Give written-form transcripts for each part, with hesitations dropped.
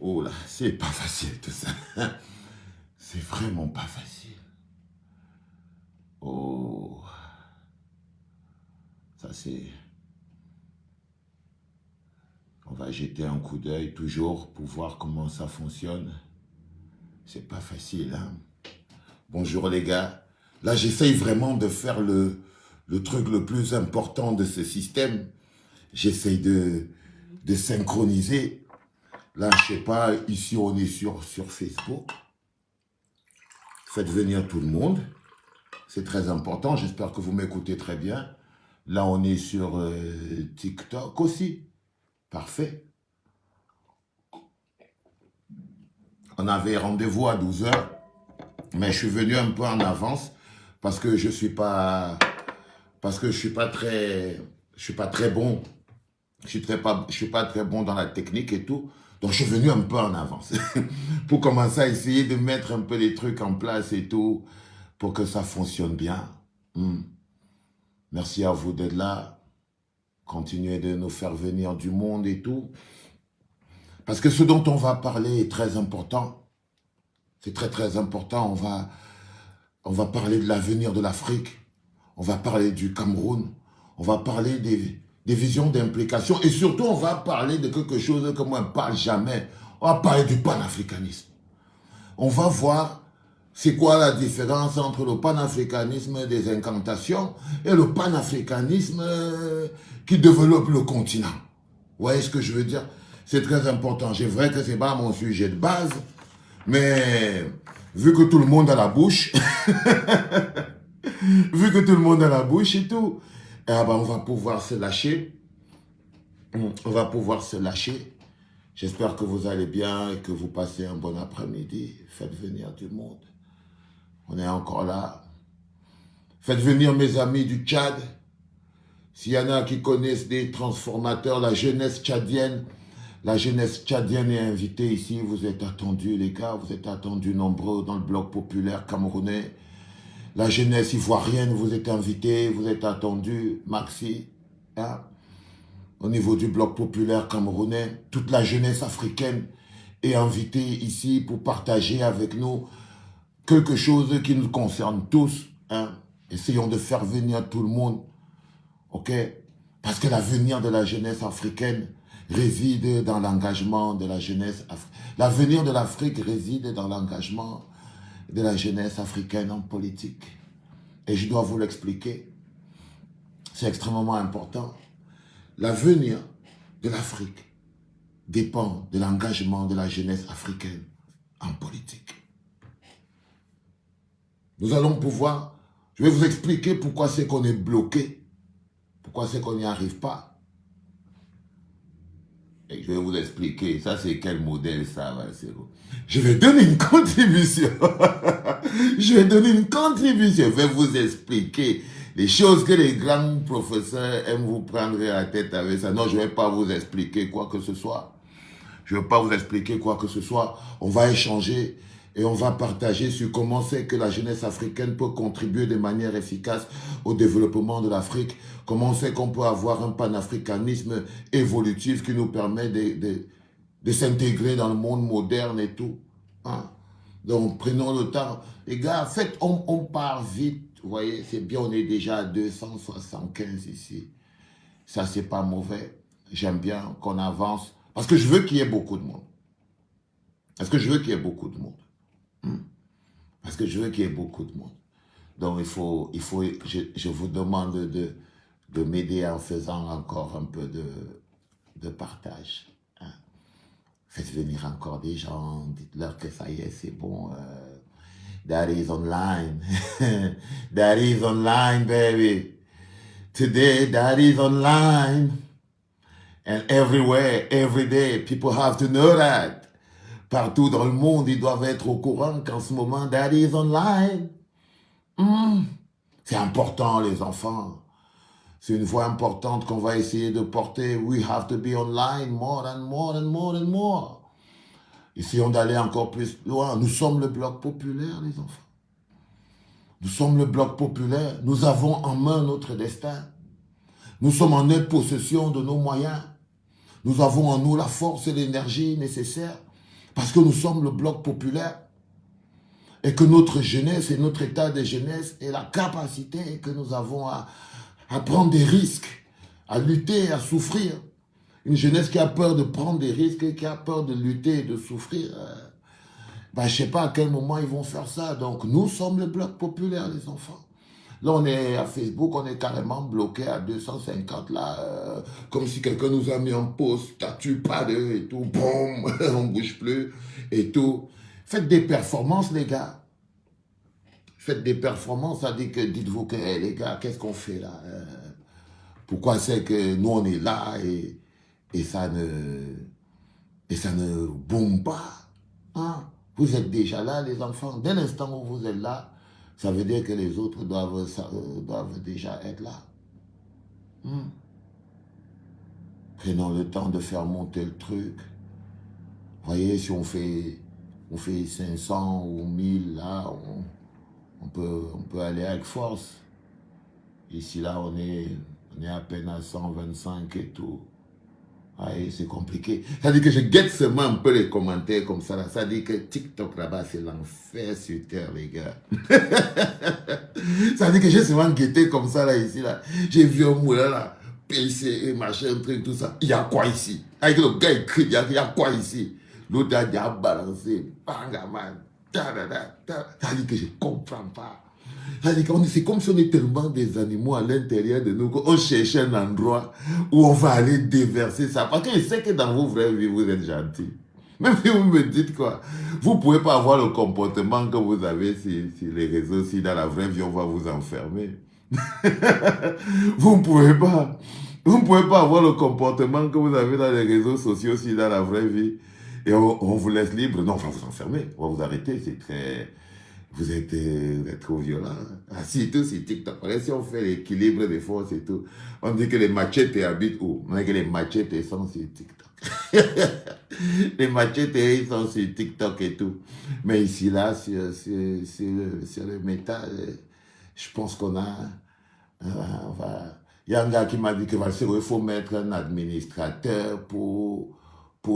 Oh là, c'est pas facile tout ça. C'est vraiment pas facile. Oh, ça c'est... On va jeter un coup d'œil toujours pour voir comment ça fonctionne. C'est pas facile, hein. Bonjour les gars. Là, j'essaye vraiment de faire le truc le plus important de ce système. J'essaye de synchroniser. Là, je sais pas, ici on est sur Facebook. Faites venir tout le monde. C'est très important. J'espère que vous m'écoutez très bien. Là, on est sur TikTok aussi. Parfait. On avait rendez-vous à 12 h, mais je suis venu un peu en avance parce que je suis pas très bon. Je suis pas très bon dans la technique et tout. Donc, je suis venu un peu en avance pour commencer à essayer de mettre un peu les trucs en place et tout pour que ça fonctionne bien. Merci à vous d'être là. Continuez de nous faire venir du monde et tout. Parce que ce dont on va parler est très important. C'est très très important. On va parler de l'avenir de l'Afrique. On va parler du Cameroun. On va parler des visions d'implication. Et surtout, on va parler de quelque chose que moi je ne parle jamais. On va parler du panafricanisme. On va voir c'est quoi la différence entre le panafricanisme des incantations et le panafricanisme qui développe le continent. Vous voyez ce que je veux dire? C'est très important. C'est vrai que ce n'est pas mon sujet de base, mais vu que tout le monde a la bouche, vu que tout le monde a la bouche et tout, eh ben on va pouvoir se lâcher. On va pouvoir se lâcher. J'espère que vous allez bien et que vous passez un bon après-midi. Faites venir du monde. On est encore là. Faites venir mes amis du Tchad. S'il y en a qui connaissent des transformateurs, la jeunesse tchadienne est invitée ici. Vous êtes attendus, les gars. Vous êtes attendus nombreux dans le bloc populaire camerounais. La jeunesse ivoirienne, vous êtes invités. Vous êtes attendus. Maxi, hein? Au niveau du bloc populaire camerounais, toute la jeunesse africaine est invitée ici pour partager avec nous quelque chose qui nous concerne tous. Hein? Essayons de faire venir tout le monde. Ok? Parce que l'avenir de la jeunesse africaine réside dans l'engagement de la jeunesse africaine. L'avenir de l'Afrique réside dans l'engagement de la jeunesse africaine en politique. Et je dois vous l'expliquer. C'est extrêmement important. L'avenir de l'Afrique dépend de l'engagement de la jeunesse africaine en politique. Nous allons pouvoir, je vais vous expliquer pourquoi c'est qu'on est bloqué, pourquoi c'est qu'on n'y arrive pas. Et je vais vous expliquer, ça c'est quel modèle ça va, c'est bon. Je vais donner une contribution. Je vais donner une contribution, je vais vous expliquer les choses que les grands professeurs aiment vous prendre à la tête avec ça. Non, je ne vais pas vous expliquer quoi que ce soit. Je ne vais pas vous expliquer quoi que ce soit. On va échanger et on va partager sur comment c'est que la jeunesse africaine peut contribuer de manière efficace au développement de l'Afrique. Comment c'est qu'on peut avoir un panafricanisme évolutif qui nous permet de s'intégrer dans le monde moderne et tout. Hein? Donc, prenons le temps. Les gars, faites, on part vite. Vous voyez, c'est bien, on est déjà à 275 ici. Ça, c'est pas mauvais. J'aime bien qu'on avance. Parce que je veux qu'il y ait beaucoup de monde. Parce que je veux qu'il y ait beaucoup de monde. Parce que je veux qu'il y ait beaucoup de monde. Donc, je vous demande de m'aider en faisant encore un peu de partage. Hein. Faites venir encore des gens. Dites-leur que ça y est, c'est bon. That is online. That is online, baby. Today, that is online. And everywhere, every day, people have to know that. Partout dans le monde, ils doivent être au courant qu'en ce moment, that is online. C'est important, les enfants. C'est une voix importante qu'on va essayer de porter. We have to be online more and more and more and more. Essayons d'aller encore plus loin. Nous sommes le bloc populaire, les enfants. Nous sommes le bloc populaire. Nous avons en main notre destin. Nous sommes en nette possession de nos moyens. Nous avons en nous la force et l'énergie nécessaires Parce que nous sommes le bloc populaire et que notre jeunesse et notre état de jeunesse et la capacité que nous avons à prendre des risques, à lutter, à souffrir. Une jeunesse qui a peur de prendre des risques, qui a peur de lutter et de souffrir. Ben, je ne sais pas à quel moment ils vont faire ça. Donc, nous sommes le bloc populaire, les enfants. Là, on est à Facebook, on est carrément bloqué à 250, là, comme si quelqu'un nous a mis en pause, statut, pas de, et tout, boum, on ne bouge plus, et tout. Faites des performances, les gars. Faites des performances, ça dit que, dites-vous que, hey, les gars, qu'est-ce qu'on fait là? Pourquoi c'est que nous, on est là et ça ne boum pas, hein? Vous êtes déjà là, les enfants. Dès l'instant où vous êtes là, ça veut dire que les autres doivent déjà être là. Prenons le temps de faire monter le truc. Vous voyez, si on fait 500 ou 1000, là, on peut aller avec force. Ici, là, on est à peine à 125 et tout. Ouais, c'est compliqué. Ça dit que je guette seulement un peu les commentaires comme ça. Là. Ça dit que TikTok là-bas, c'est l'enfer sur terre, les gars. Ça dit que j'ai seulement guetté comme ça, là, ici, là. J'ai vu un moulin, là, PC, machin, truc, tout ça. Il y a quoi ici? Avec le gars, il crie, il y a quoi ici? L'autre a déjà balancé. Bangaman. Ça dit que je ne comprends pas. C'est comme si on est tellement des animaux à l'intérieur de nous qu'on cherche un endroit où on va aller déverser ça. Parce que je sais que dans vos vraies vies, vous êtes gentils. Même si vous me dites quoi, vous ne pouvez pas avoir le comportement que vous avez sur les réseaux. Si dans la vraie vie, on va vous enfermer. Vous ne pouvez pas. Vous ne pouvez pas avoir le comportement que vous avez dans les réseaux sociaux si dans la vraie vie. Et on vous laisse libre. Non, on va vous enfermer. On va vous arrêter. C'est très... Vous êtes trop violent. Ah, surtout sur TikTok. Si on fait l'équilibre des forces et tout, on dit que les machettes habitent où? On dit que les machettes sont sur TikTok. Les machettes, ils sont sur TikTok et tout. Mais ici, là, sur le métal, je pense qu'on a... Il y a un gars qui m'a dit que il faut mettre un administrateur pour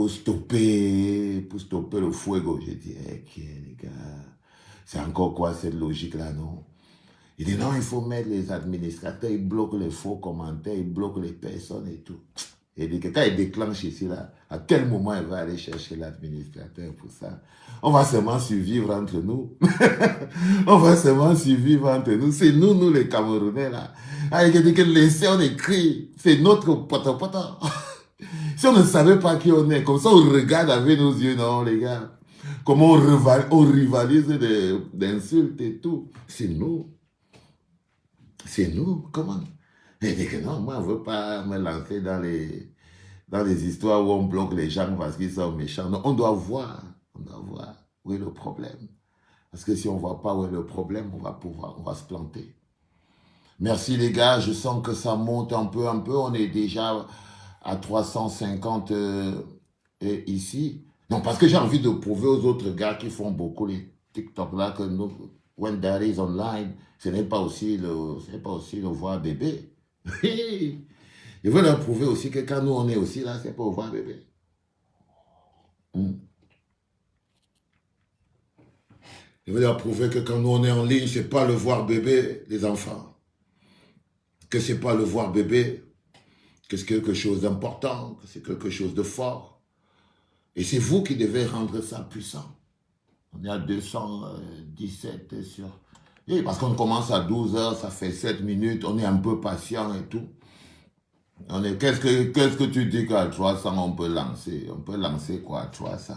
stopper le fuego. J'ai dit, ok, les gars... C'est encore quoi cette logique-là, non? Il dit non, il faut mettre les administrateurs, ils bloquent les faux commentaires, ils bloquent les personnes et tout. Et il dit que quand il déclenche ici, là, à quel moment il va aller chercher l'administrateur pour ça? On va seulement survivre entre nous. On va seulement survivre entre nous. C'est nous les Camerounais, là. Ah, il dit que laissez, on écrit. C'est notre pote. Si on ne savait pas qui on est, comme ça on regarde avec nos yeux, non, les gars. Comment on rivalise d'insultes et tout. C'est nous. C'est nous. Comment? Il dit que non, moi, je ne veux pas me lancer dans les histoires où on bloque les gens parce qu'ils sont méchants. Non, on doit voir où est le problème. Parce que si on ne voit pas où est le problème, on va se planter. Merci les gars, je sens que ça monte un peu. On est déjà à 350 ici. Non, parce que j'ai envie de prouver aux autres gars qui font beaucoup les TikTok là que nous, when that is online, ce n'est pas aussi le voir bébé. Je veux leur prouver aussi que quand nous on est aussi là, c'est pour voir bébé. Je veux leur prouver que quand nous on est en ligne, c'est pas le voir bébé, les enfants. Que c'est pas le voir bébé, que c'est quelque chose d'important, que c'est quelque chose de fort. Et c'est vous qui devez rendre ça puissant. On est à 217 sur... Et parce qu'on commence à 12 heures, ça fait 7 minutes, on est un peu patient et tout. Qu'est-ce que tu dis qu'à 300, on peut lancer? On peut lancer quoi à 300?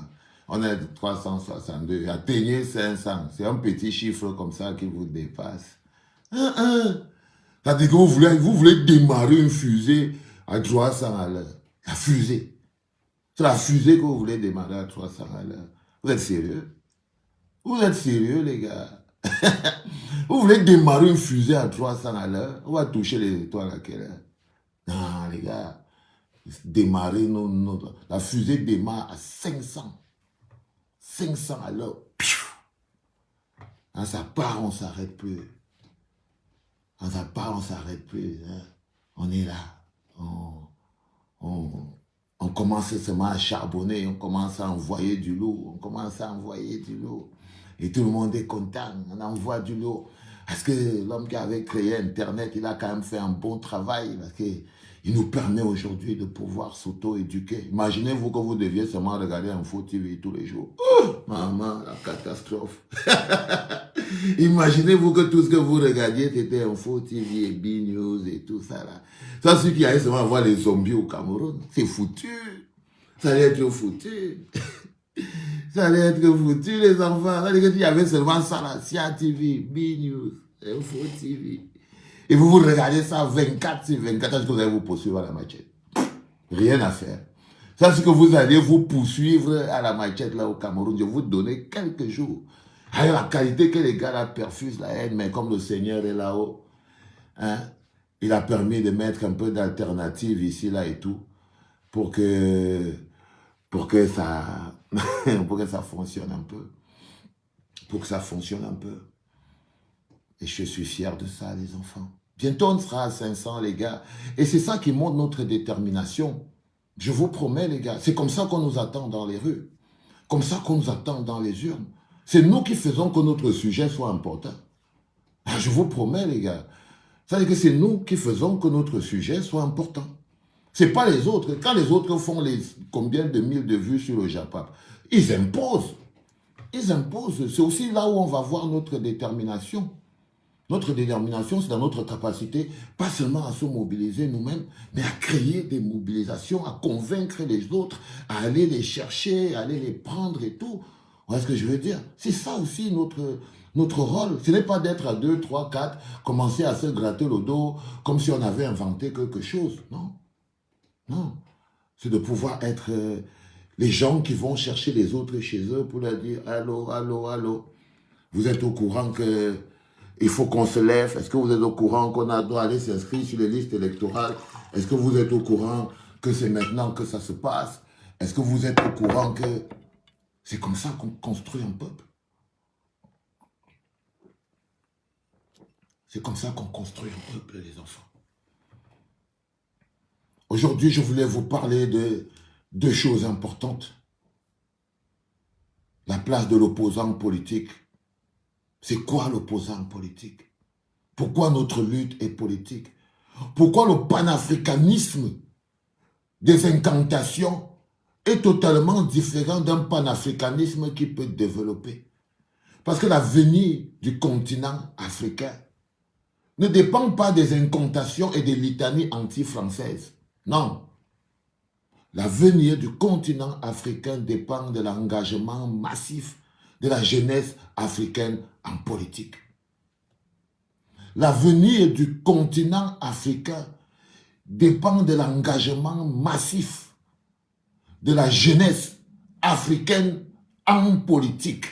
On est à 362. Atteignez 500. C'est un petit chiffre comme ça qui vous dépasse. Ça dit que vous voulez démarrer une fusée à 300 à l'heure. La fusée. C'est la fusée que vous voulez démarrer à 300 à l'heure. Vous êtes sérieux? Vous êtes sérieux, les gars? Vous voulez démarrer une fusée à 300 à l'heure? On va toucher les étoiles à quelle heure? Non, les gars. Démarrer, la fusée démarre à 500. 500 à l'heure. Quand ça part, on ne s'arrête plus. Quand ça part, on ne s'arrête plus. Hein. On est là. On commence seulement à charbonner, on commence à envoyer du lourd, on commence à envoyer du lourd. Et tout le monde est content, on envoie du lourd. Parce que l'homme qui avait créé Internet, il a quand même fait un bon travail, parce qu'il nous permet aujourd'hui de pouvoir s'auto-éduquer. Imaginez-vous que vous deviez seulement regarder Info TV tous les jours. Oh, maman, la catastrophe. Imaginez-vous que tout ce que vous regardiez, c'était Info TV et B-News et tout ça là. Ça, ceux qui allaient seulement voir les zombies au Cameroun, c'est foutu. Ça allait être foutu. Ça allait être foutu, les enfants. Il y avait seulement ça là, Sia TV, B-News, Info TV. Et vous regardez ça 24 sur 24, est-ce que vous allez vous poursuivre à la machette? Rien à faire. Ça, c'est que vous allez vous poursuivre à la machette là au Cameroun. Je vais vous donner quelques jours. Avec la qualité que les gars là perfusent la haine, mais comme le Seigneur est là-haut, hein, il a permis de mettre un peu d'alternative ici, là et tout, pour que ça, pour que ça fonctionne un peu. Pour que ça fonctionne un peu. Et je suis fier de ça, les enfants. Bientôt, on sera à 500, les gars. Et c'est ça qui montre notre détermination. Je vous promets, les gars. C'est comme ça qu'on nous attend dans les rues. Comme ça qu'on nous attend dans les urnes. C'est nous qui faisons que notre sujet soit important. Je vous promets, les gars. Ça veut dire que c'est nous qui faisons que notre sujet soit important. Ce n'est pas les autres. Quand les autres font combien de mille de vues sur le Japon, ils imposent. Ils imposent. C'est aussi là où on va voir notre détermination. Notre détermination, c'est dans notre capacité, pas seulement à se mobiliser nous-mêmes, mais à créer des mobilisations, à convaincre les autres, à aller les chercher, à aller les prendre et tout. Vous voyez ce que je veux dire? C'est ça aussi notre rôle. Ce n'est pas d'être à 2, 3, 4, commencer à se gratter le dos comme si on avait inventé quelque chose. Non. Non. C'est de pouvoir être les gens qui vont chercher les autres chez eux pour leur dire « Allô, allô, allô. Vous êtes au courant que... il faut qu'on se lève. Est-ce que vous êtes au courant qu'on doit aller s'inscrire sur les listes électorales? Est-ce que vous êtes au courant que c'est maintenant que ça se passe? Est-ce que vous êtes au courant que... » C'est comme ça qu'on construit un peuple. C'est comme ça qu'on construit un peuple, les enfants. Aujourd'hui, je voulais vous parler de deux choses importantes. La place de l'opposant politique. C'est quoi l'opposant politique? Pourquoi notre lutte est politique? Pourquoi le panafricanisme des incantations est totalement différent d'un panafricanisme qui peut développer? Parce que l'avenir du continent africain ne dépend pas des incantations et des litanies anti-françaises. Non. L'avenir du continent africain dépend de l'engagement massif de la jeunesse africaine en politique. L'avenir du continent africain dépend de l'engagement massif de la jeunesse africaine en politique.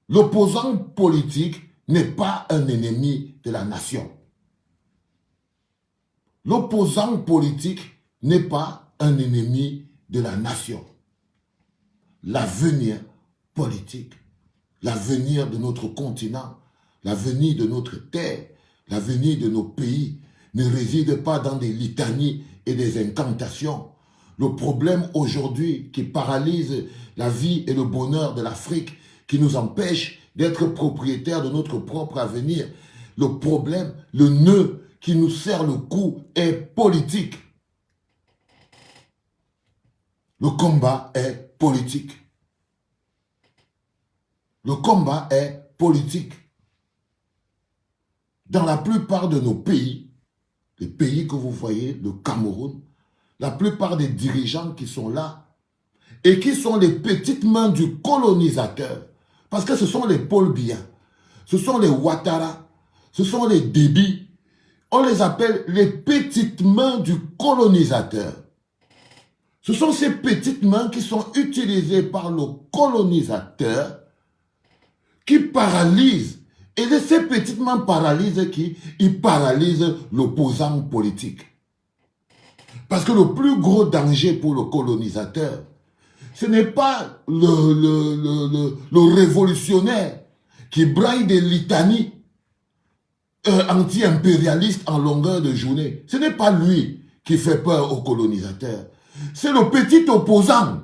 L'opposant politique n'est pas un ennemi de la nation. L'opposant politique n'est pas un ennemi de la nation. L'avenir politique, l'avenir de notre continent, l'avenir de notre terre, l'avenir de nos pays ne réside pas dans des litanies et des incantations. Le problème aujourd'hui qui paralyse la vie et le bonheur de l'Afrique, qui nous empêche d'être propriétaires de notre propre avenir, le problème, le nœud qui nous serre le cou est politique. Le combat est politique. Le combat est politique. Dans la plupart de nos pays, les pays que vous voyez, le Cameroun, la plupart des dirigeants qui sont là et qui sont les petites mains du colonisateur, parce que ce sont les Paul Biya, ce sont les Ouattara, ce sont les Déby, on les appelle les petites mains du colonisateur. Ce sont ces petites mains qui sont utilisées par le colonisateur qui paralysent. Et ces petites mains paralysent qui? Ils paralysent l'opposant politique. Parce que le plus gros danger pour le colonisateur, ce n'est pas le révolutionnaire qui braille des litanies anti-impérialistes en longueur de journée. Ce n'est pas lui qui fait peur aux colonisateurs. C'est le petit opposant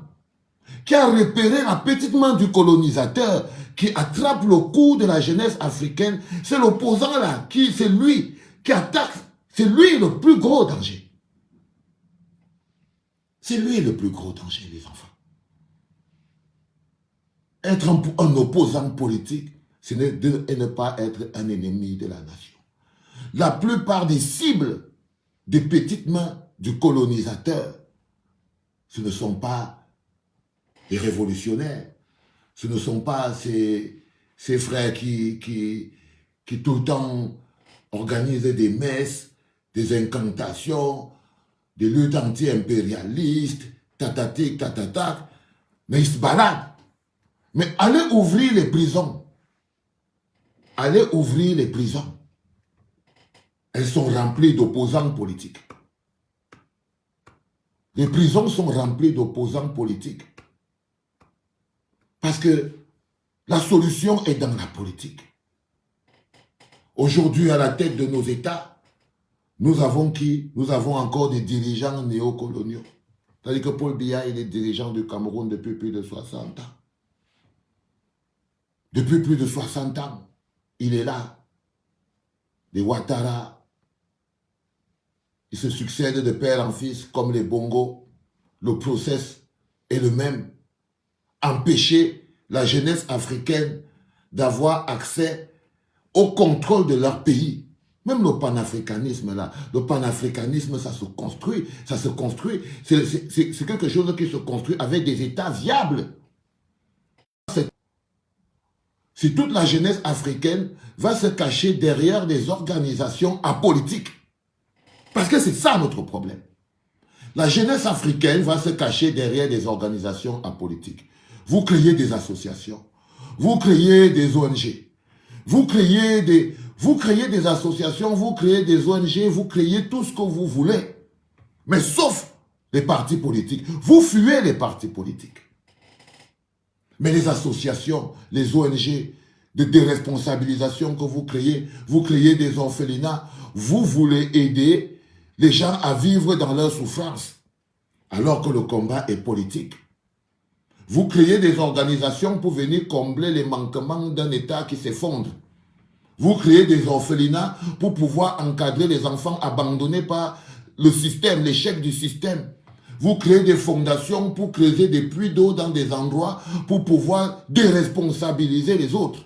qui a repéré la petite main du colonisateur, qui attrape le cou de la jeunesse africaine. C'est l'opposant là, c'est lui qui attaque. C'est lui le plus gros danger. C'est lui le plus gros danger, les enfants. Être un opposant politique, c'est ne pas être un ennemi de la nation. La plupart des cibles des petites mains du colonisateur, ce ne sont pas les révolutionnaires, ce ne sont pas ces frères qui tout le temps organisent des messes, des incantations, des luttes anti-impérialistes, tatatic, tatatac, mais ils se baladent. Mais allez ouvrir les prisons. Allez ouvrir les prisons. Elles sont remplies d'opposants politiques. Les prisons sont remplies d'opposants politiques. Parce que la solution est dans la politique. Aujourd'hui, à la tête de nos États, nous avons qui? Nous avons encore des dirigeants néocoloniaux. C'est-à-dire que Paul Biya est dirigeant du Cameroun depuis plus de 60 ans. Depuis plus de 60 ans, il est là. Les Ouattara, ils se succèdent de père en fils comme les Bongo. Le process est le même. Empêcher la jeunesse africaine d'avoir accès au contrôle de leur pays. Même le panafricanisme là, le panafricanisme ça se construit. C'est quelque chose qui se construit avec des États viables. Si toute la jeunesse africaine va se cacher derrière des organisations apolitiques. Parce que c'est ça notre problème. La jeunesse africaine va se cacher derrière des organisations apolitiques. Vous créez des associations, vous créez des ONG, vous créez des associations, vous créez des ONG, vous créez tout ce que vous voulez. Mais sauf les partis politiques. Vous fuyez les partis politiques. Mais les associations, les ONG de déresponsabilisation que vous créez des orphelinats, vous voulez aider les gens à vivre dans leur souffrance, alors que le combat est politique. Vous créez des organisations pour venir combler les manquements d'un État qui s'effondre. Vous créez des orphelinats pour pouvoir encadrer les enfants abandonnés par le système, l'échec du système. Vous créez des fondations pour creuser des puits d'eau dans des endroits pour pouvoir déresponsabiliser les autres.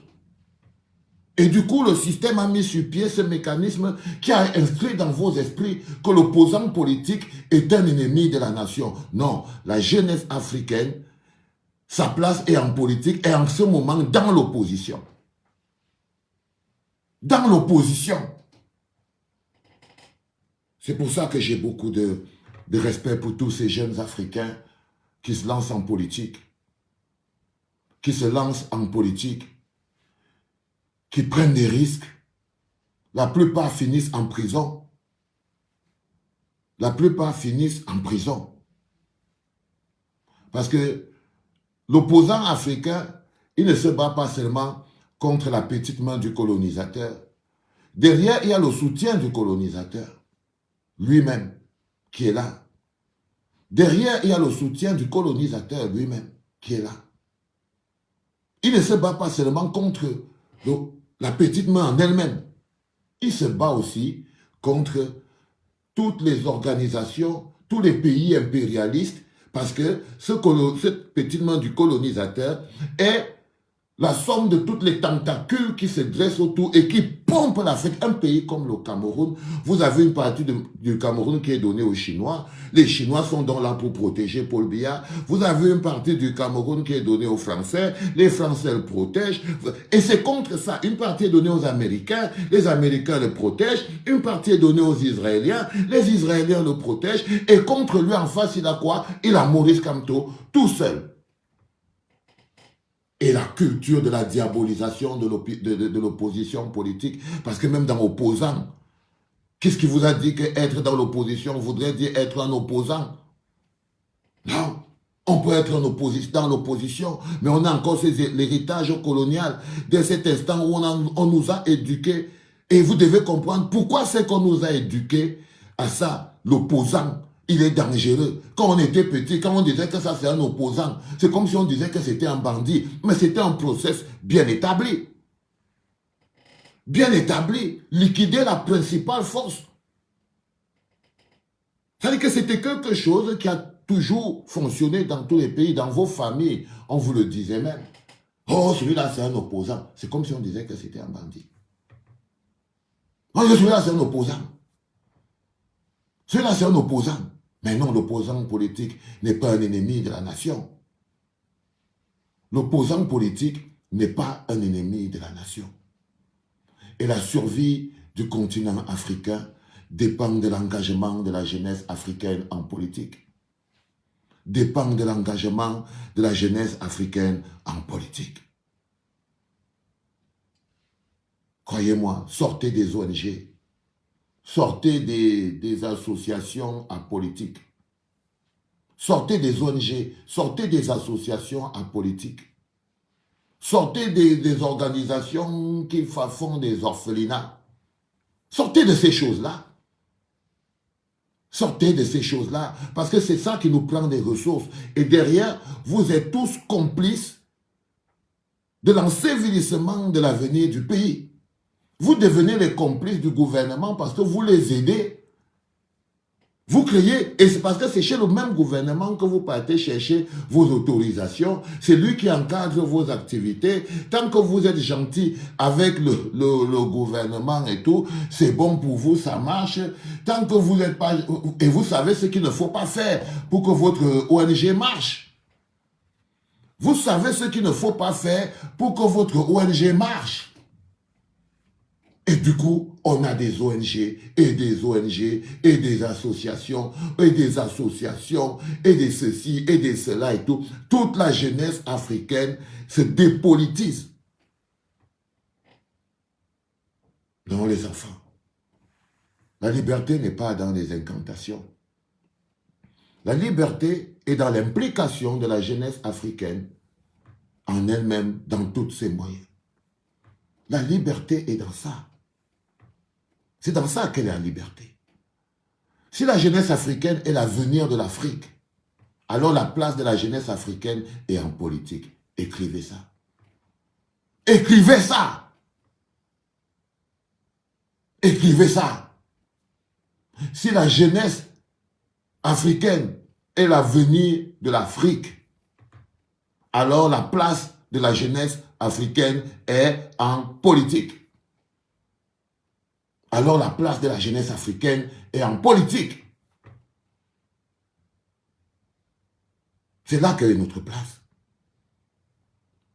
Et du coup, le système a mis sur pied ce mécanisme qui a inscrit dans vos esprits que l'opposant politique est un ennemi de la nation. Non, la jeunesse africaine, sa place est en politique et en ce moment dans l'opposition. Dans l'opposition. C'est pour ça que j'ai beaucoup de respect pour tous ces jeunes Africains qui se lancent en politique. Qui se lancent en politique. Qui prennent des risques. La plupart finissent en prison. La plupart finissent en prison. Parce que l'opposant africain, il ne se bat pas seulement contre la petite main du colonisateur. Derrière, il y a le soutien du colonisateur, lui-même, qui est là. Derrière, il y a le soutien du colonisateur lui-même, qui est là. Il ne se bat pas seulement contre la petite main en elle-même. Il se bat aussi contre toutes les organisations, tous les pays impérialistes, parce que cette petite main du colonisateur est la somme de toutes les tentacules qui se dressent autour et qui pompent l'Afrique. Un pays comme le Cameroun, vous avez une partie du Cameroun qui est donnée aux Chinois. Les Chinois sont donc là pour protéger Paul Biya. Vous avez une partie du Cameroun qui est donnée aux Français. Les Français le protègent. Et c'est contre ça. Une partie est donnée aux Américains. Les Américains le protègent. Une partie est donnée aux Israéliens. Les Israéliens le protègent. Et contre lui, en face, il a quoi? Il a Maurice Kamto, tout seul. Et la culture de la diabolisation de l'opposition politique. Parce que même dans l'opposant, qu'est-ce qui vous a dit qu'être dans l'opposition voudrait dire être un opposant? Non, on peut être dans l'opposition, mais on a encore l'héritage colonial. Dès cet instant où on nous a éduqués, et vous devez comprendre pourquoi c'est qu'on nous a éduqués à ça. l'opposant, il est dangereux. Quand on était petit, quand on disait que ça c'est un opposant, c'est comme si on disait que c'était un bandit. Mais c'était un process bien établi. Bien établi. Liquider la principale force. C'est-à-dire que c'était quelque chose qui a toujours fonctionné dans tous les pays, dans vos familles. On vous le disait même. Oh, celui-là c'est un opposant. C'est comme si on disait que c'était un bandit. Oh, celui-là c'est un opposant. Celui-là c'est un opposant. Mais non, l'opposant politique n'est pas un ennemi de la nation. L'opposant politique n'est pas un ennemi de la nation. Et la survie du continent africain dépend de l'engagement de la jeunesse africaine en politique. Dépend de l'engagement de la jeunesse africaine en politique. Croyez-moi, sortez des ONG. Sortez des associations apolitiques. Sortez des ONG, sortez des associations apolitiques. Sortez des organisations qui font des orphelinats. Sortez de ces choses-là. Sortez de ces choses-là, parce que c'est ça qui nous prend des ressources. Et derrière, vous êtes tous complices de l'ensevelissement de l'avenir du pays. Vous devenez les complices du gouvernement parce que vous les aidez. Vous créez, et c'est parce que c'est chez le même gouvernement que vous partez chercher vos autorisations. C'est lui qui encadre vos activités. Tant que vous êtes gentil avec le gouvernement et tout, c'est bon pour vous, ça marche. Tant que vous n'êtes pas... Et vous savez ce qu'il ne faut pas faire pour que votre ONG marche. Vous savez ce qu'il ne faut pas faire pour que votre ONG marche. Et du coup, on a des ONG, et des ONG, et des associations, et des associations, et des ceci, et des cela, et tout. Toute la jeunesse africaine se dépolitise. Non, les enfants. La liberté n'est pas dans les incantations. La liberté est dans l'implication de la jeunesse africaine en elle-même, dans tous ses moyens. La liberté est dans ça. C'est dans ça qu'elle est la liberté. Si la jeunesse africaine est l'avenir de l'Afrique, alors la place de la jeunesse africaine est en politique. Écrivez ça. Écrivez ça. Écrivez ça. Si la jeunesse africaine est l'avenir de l'Afrique, alors la place de la jeunesse africaine est en politique. Alors la place de la jeunesse africaine est en politique. C'est là qu'est notre place.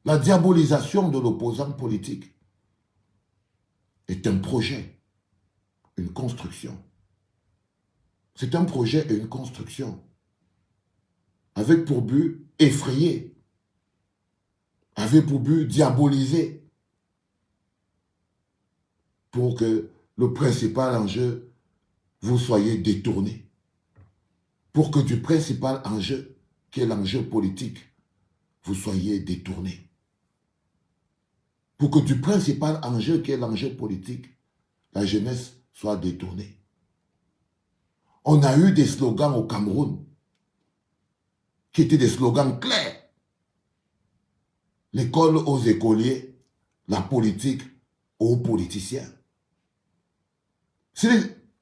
La diabolisation de l'opposant politique est un projet, une construction. C'est un projet et une construction avec pour but effrayer, avec pour but diaboliser, pour que le principal enjeu, vous soyez détourné. Pour que du principal enjeu, qui est l'enjeu politique, vous soyez détourné. Pour que du principal enjeu, qui est l'enjeu politique, la jeunesse soit détournée. On a eu des slogans au Cameroun, qui étaient des slogans clairs. L'école aux écoliers, la politique aux politiciens.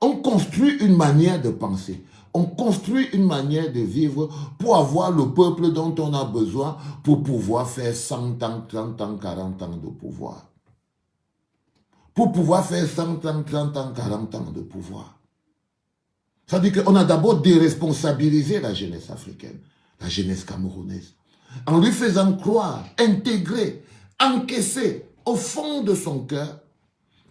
On construit une manière de penser, on construit une manière de vivre pour avoir le peuple dont on a besoin pour pouvoir faire 100 ans, 30 ans, 40 ans de pouvoir. Pour pouvoir faire 100 ans, 30 ans, 40 ans de pouvoir. Ça veut dire qu'on a d'abord déresponsabilisé la jeunesse africaine, la jeunesse camerounaise, en lui faisant croire, intégrer, encaisser au fond de son cœur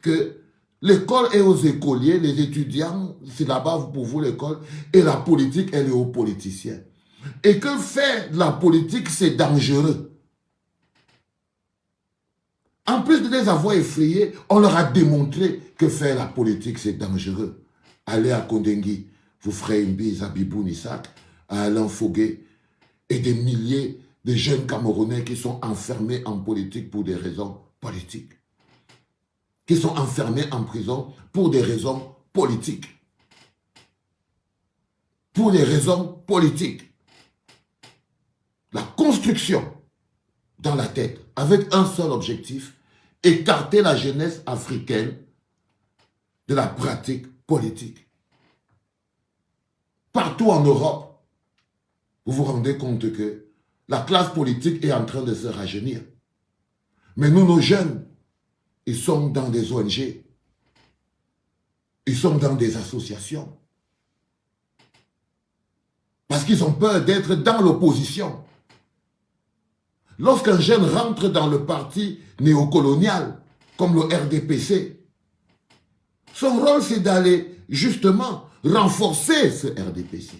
que l'école est aux écoliers, les étudiants, c'est là-bas pour vous l'école, et la politique, elle est aux politiciens. Et que faire la politique, c'est dangereux. En plus de les avoir effrayés, on leur a démontré que faire la politique, c'est dangereux. Allez à Kondengui, vous ferez une bise à Biboun Isaac, à Alain Fogué, et des milliers de jeunes Camerounais qui sont enfermés en politique pour des raisons politiques. Qui sont enfermés en prison pour des raisons politiques. pour des raisons politiques. La construction dans la tête, avec un seul objectif, écarter la jeunesse africaine de la pratique politique. Partout en Europe, vous vous rendez compte que la classe politique est en train de se rajeunir. Mais nous, nos jeunes, ils sont dans des ONG, ils sont dans des associations. Parce qu'ils ont peur d'être dans l'opposition. Lorsqu'un jeune rentre dans le parti néocolonial, comme le RDPC, son rôle c'est d'aller justement renforcer ce RDPC.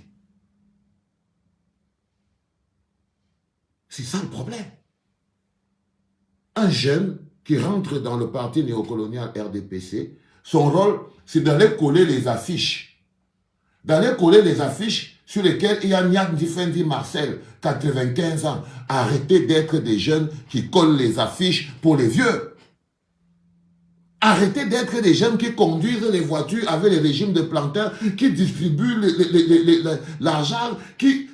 C'est ça le problème. Un jeune qui rentre dans le parti néocolonial RDPC, son rôle c'est d'aller coller les affiches. D'aller coller les affiches sur lesquels il y a Niak Ndifendi Marcel, 95 ans. Arrêtez d'être des jeunes qui collent les affiches pour les vieux. Arrêtez d'être des jeunes qui conduisent les voitures avec les régimes de plantains, qui distribuent l'argent.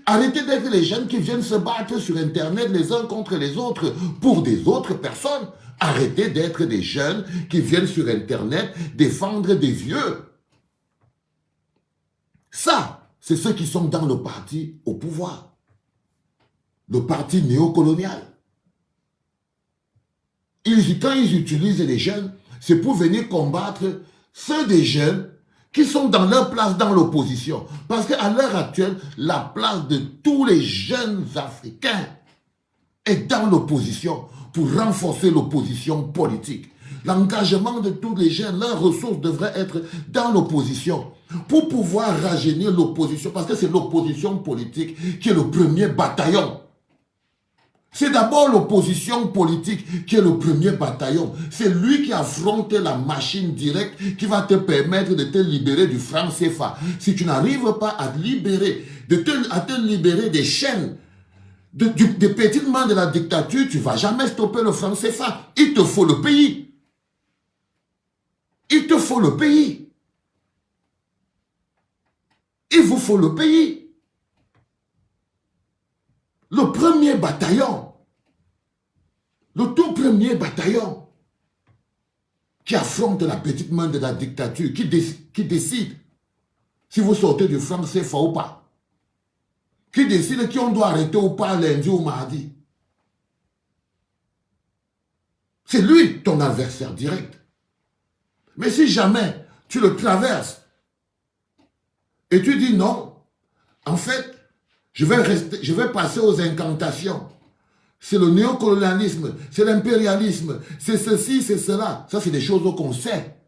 Arrêtez d'être les jeunes qui viennent se battre sur Internet les uns contre les autres pour des autres personnes. Arrêtez d'être des jeunes qui viennent sur Internet défendre des vieux. Ça, c'est ceux qui sont dans le parti au pouvoir. Le parti néocolonial. Quand ils utilisent les jeunes, c'est pour venir combattre ceux des jeunes qui sont dans leur place dans l'opposition. Parce qu'à l'heure actuelle, la place de tous les jeunes Africains est dans l'opposition pour renforcer l'opposition politique. L'engagement de tous les jeunes, leurs ressources devraient être dans l'opposition pour pouvoir rajeunir l'opposition, parce que c'est l'opposition politique qui est le premier bataillon. C'est d'abord l'opposition politique qui est le premier bataillon. C'est lui qui affronte la machine directe qui va te permettre de te libérer du franc CFA. Si tu n'arrives pas à te libérer, à te libérer des chaînes, des petites mains de la dictature, tu ne vas jamais stopper le franc CFA. Il te faut le pays. Il te faut le pays. Il vous faut le pays. Le premier bataillon, le tout premier bataillon qui affronte la petite main de la dictature, qui décide si vous sortez du franc CFA ou pas, qui décide qui on doit arrêter ou pas lundi ou mardi. C'est lui ton adversaire direct. Mais si jamais tu le traverses et tu dis non, en fait, je vais passer aux incantations. C'est le néocolonialisme, c'est l'impérialisme, c'est ceci, c'est cela. Ça, c'est des choses qu'on sait.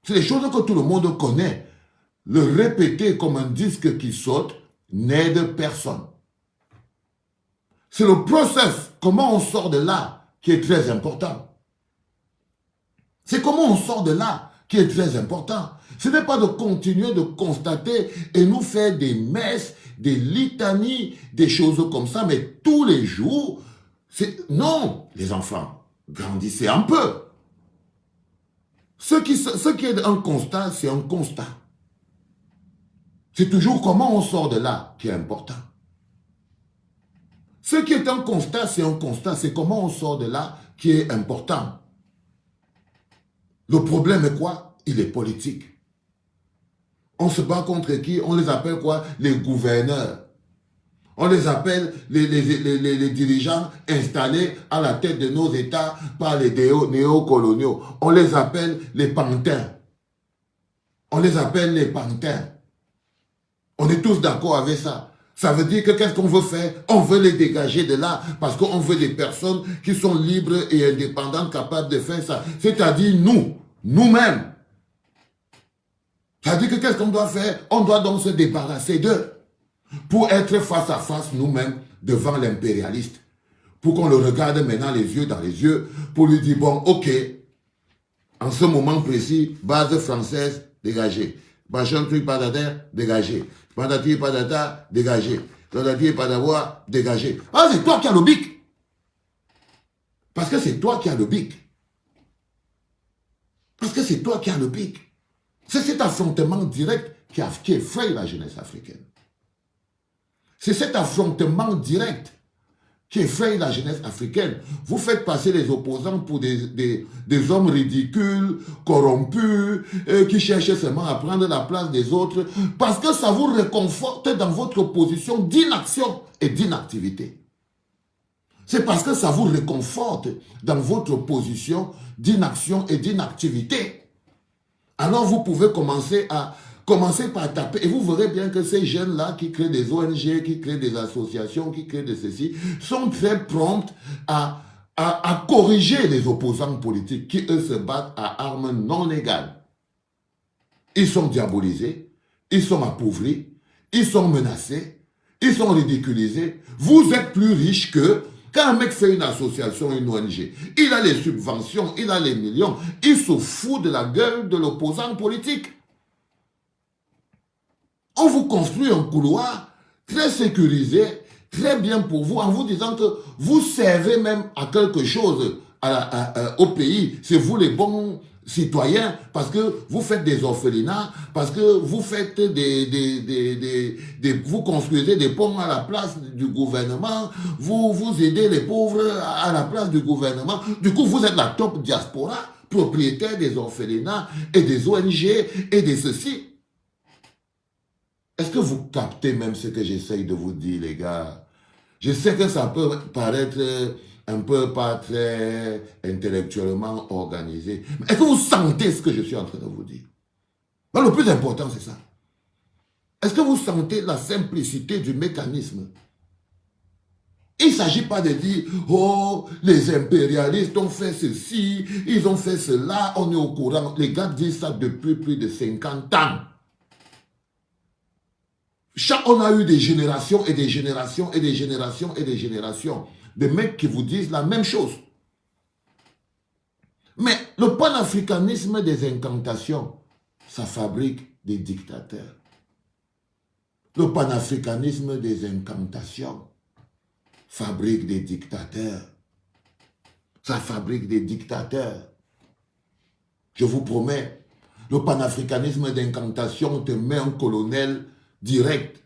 C'est des choses que tout le monde connaît. Le répéter comme un disque qui saute n'aide personne. C'est le process, comment on sort de là, qui est très important. C'est comment on sort de là qui est très important. Ce n'est pas de continuer de constater et nous faire des messes, des litanies, des choses comme ça, mais tous les jours, non, les enfants, grandissez un peu. Ce qui est un constat, c'est un constat. C'est toujours comment on sort de là qui est important. Ce qui est un constat, c'est comment on sort de là qui est important. Le problème est quoi? Il est politique. On se bat contre qui? On les appelle quoi? Les gouverneurs. On les appelle les dirigeants installés à la tête de nos États par les néocoloniaux. On les appelle les pantins. On les appelle les pantins. On est tous d'accord avec ça. Ça veut dire que qu'est-ce qu'on veut faire? On veut les dégager de là parce qu'on veut des personnes qui sont libres et indépendantes, capables de faire ça. C'est-à-dire nous-mêmes. Ça veut dire que qu'est-ce qu'on doit faire? On doit donc se débarrasser d'eux pour être face à face nous-mêmes devant l'impérialiste. Pour qu'on le regarde maintenant les yeux dans les yeux, pour lui dire, bon, ok, en ce moment précis, base française, dégagée. Bachon truc padadère, dégagé. Padati padata, dégagé. Padati padavoir, dégagé. Ah, c'est toi qui as le bic. Parce que c'est toi qui as le bic. Parce que c'est toi qui as le bic. C'est cet affrontement direct qui effraie la jeunesse africaine. C'est cet affrontement direct qui effraie la jeunesse africaine. Vous faites passer les opposants pour des hommes ridicules, corrompus, qui cherchent seulement à prendre la place des autres, parce que ça vous réconforte dans votre position d'inaction et d'inactivité. C'est parce que ça vous réconforte dans votre position d'inaction et d'inactivité. Alors vous pouvez commencer par taper et vous verrez bien que ces jeunes-là qui créent des ONG, qui créent des associations, qui créent de ceci, sont très promptes à corriger les opposants politiques qui, eux, se battent à armes non légales. Ils sont diabolisés, ils sont appauvris, ils sont menacés, ils sont ridiculisés. Vous êtes plus riches que... Quand un mec fait une association, une ONG, il a les subventions, il a les millions, il se fout de la gueule de l'opposant politique. On vous construit un couloir très sécurisé, très bien pour vous, en vous disant que vous servez même à quelque chose au pays. C'est vous les bons citoyens, parce que vous faites des orphelinats, parce que vous faites vous construisez des ponts à la place du gouvernement, vous aidez les pauvres à la place du gouvernement. Du coup, vous êtes la top diaspora, propriétaire des orphelinats et des ONG et de ceci. Est-ce que vous captez même ce que j'essaye de vous dire, les gars? Je sais que ça peut paraître un peu pas très intellectuellement organisé. Mais est-ce que vous sentez ce que je suis en train de vous dire? Le plus important, c'est ça. Est-ce que vous sentez la simplicité du mécanisme? Il ne s'agit pas de dire, oh, les impérialistes ont fait ceci, ils ont fait cela, on est au courant. Les gars disent ça depuis plus de 50 ans. On a eu des générations et des générations et des générations et des générations de mecs qui vous disent la même chose. Mais le panafricanisme des incantations, ça fabrique des dictateurs. Le panafricanisme des incantations fabrique des dictateurs. Ça fabrique des dictateurs. Je vous promets, le panafricanisme d'incantation te met un colonel direct.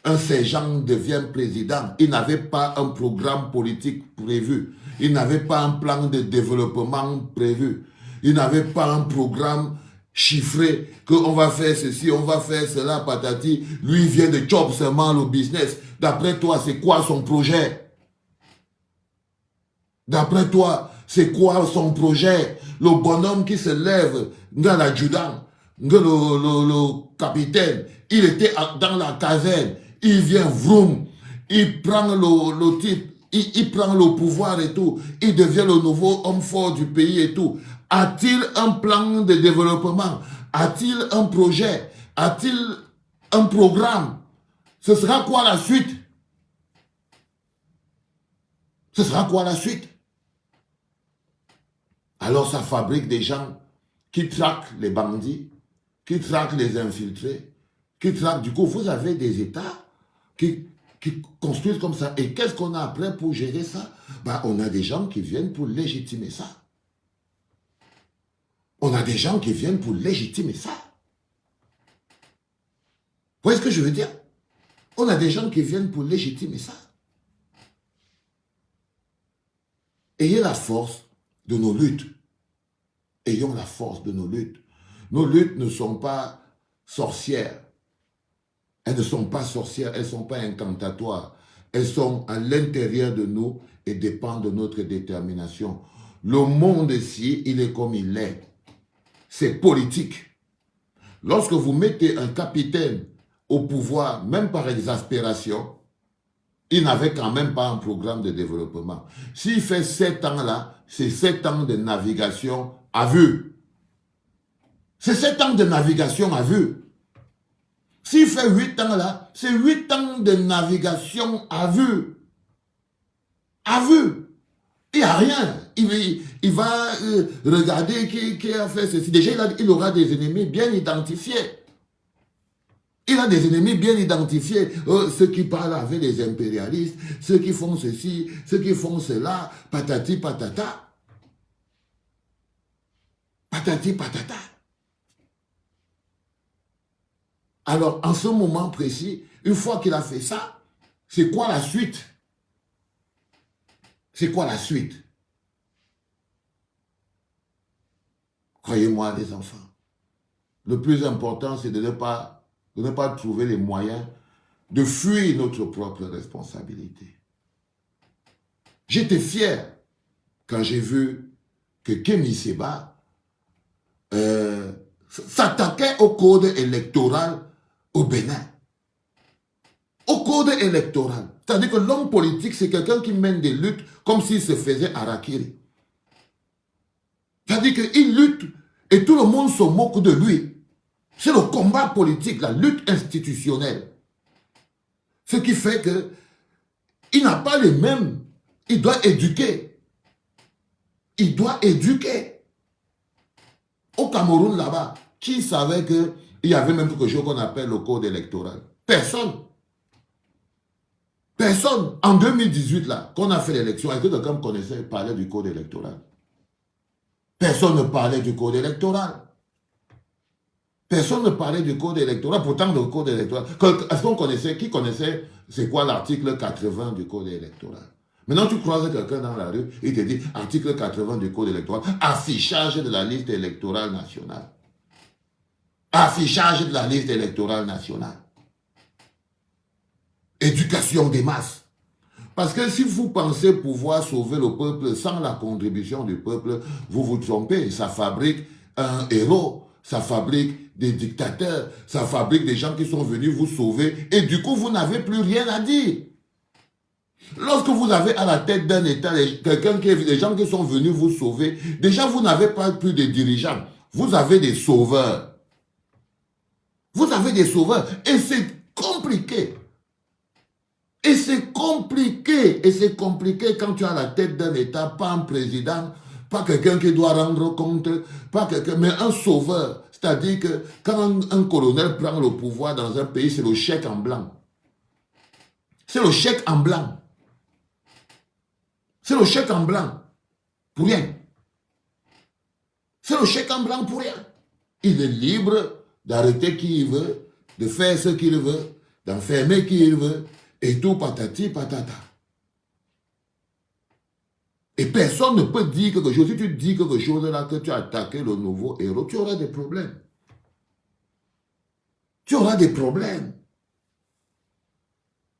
Un sergent devient président. Il n'avait pas un programme politique prévu. Il n'avait pas un plan de développement prévu. Il n'avait pas un programme chiffré qu'on va faire ceci, on va faire cela, patati. Lui, il vient de chop seulement le business. D'après toi, c'est quoi son projet? D'après toi, c'est quoi son projet? Le bonhomme qui se lève, l'adjudant, le capitaine, il était dans la caserne, il vient vroom, il prend le titre, il prend le pouvoir et tout, il devient le nouveau homme fort du pays et tout. A-t-il un plan de développement? A-t-il un projet? A-t-il un programme? Ce sera quoi la suite? Ce sera quoi la suite? Alors ça fabrique des gens qui traquent les bandits, qui traquent les infiltrés, qui traquent... Du coup, vous avez des États qui construisent comme ça. Et qu'est-ce qu'on a après pour gérer ça? On a des gens qui viennent pour légitimer ça. On a des gens qui viennent pour légitimer ça. Vous voyez ce que je veux dire? On a des gens qui viennent pour légitimer ça. Ayez la force de nos luttes. Ayons la force de nos luttes. Nos luttes ne sont pas sorcières. Elles ne sont pas sorcières, elles ne sont pas incantatoires. Elles sont à l'intérieur de nous et dépendent de notre détermination. Le monde ici, il est comme il est. C'est politique. Lorsque vous mettez un capitaine au pouvoir, même par exaspération, il n'avait quand même pas un programme de développement. S'il fait 7 ans là, c'est 7 ans de navigation à vue. C'est 7 ans de navigation à vue. S'il fait 8 ans là, c'est 8 ans de navigation à vue. À vue. Il n'y a rien. Il va regarder qui a fait ceci. Déjà, il aura des ennemis bien identifiés. Il a des ennemis bien identifiés. Ceux qui parlent avec les impérialistes, ceux qui font ceci, ceux qui font cela, patati patata. Patati patata. Alors, en ce moment précis, une fois qu'il a fait ça, C'est quoi la suite? C'est quoi la suite? Croyez-moi, les enfants. Le plus important, c'est de ne pas trouver les moyens de fuir notre propre responsabilité. J'étais fier quand j'ai vu que Kémy Séba s'attaquait au code électoral au Bénin. Au code électoral. C'est-à-dire que l'homme politique, c'est quelqu'un qui mène des luttes comme s'il se faisait harakiri. C'est-à-dire qu'il lutte et tout le monde se moque de lui. C'est le combat politique, la lutte institutionnelle. Ce qui fait que il n'a pas les mêmes. Il doit éduquer. Il doit éduquer. Au Cameroun, là-bas, qui savait qu'il y avait même quelque chose qu'on appelle le code électoral? Personne. Personne. En 2018, là, qu'on a fait l'élection, est-ce que quelqu'un connaissait, parlait du code électoral? Personne ne parlait du code électoral. Personne ne parlait du code électoral. Pourtant, le code électoral... Est-ce qu'on connaissait? Qui connaissait c'est quoi l'article 80 du code électoral? Maintenant, tu croises quelqu'un dans la rue, il te dit article 80 du code électoral, affichage de la liste électorale nationale. Affichage de la liste électorale nationale. Éducation des masses. Parce que si vous pensez pouvoir sauver le peuple sans la contribution du peuple, vous vous trompez. Ça fabrique un héros, ça fabrique des dictateurs, ça fabrique des gens qui sont venus vous sauver et du coup, vous n'avez plus rien à dire. Lorsque vous avez à la tête d'un État des gens qui sont venus vous sauver, déjà vous n'avez pas plus de dirigeants, vous avez des sauveurs. Vous avez des sauveurs et c'est compliqué. Et c'est compliqué. Et c'est compliqué quand tu as la tête d'un État, pas un président, pas quelqu'un qui doit rendre compte, pas quelqu'un, mais un sauveur. C'est-à-dire que quand un colonel prend le pouvoir dans un pays, c'est le chèque en blanc. C'est le chèque en blanc. C'est le chèque en blanc. Pour rien. C'est le chèque en blanc pour rien. Il est libre d'arrêter qui il veut, de faire ce qu'il veut, d'enfermer qui il veut, et tout patati patata. Et personne ne peut dire quelque chose. Si tu dis quelque chose là, que tu as attaqué le nouveau héros, tu auras des problèmes. Tu auras des problèmes.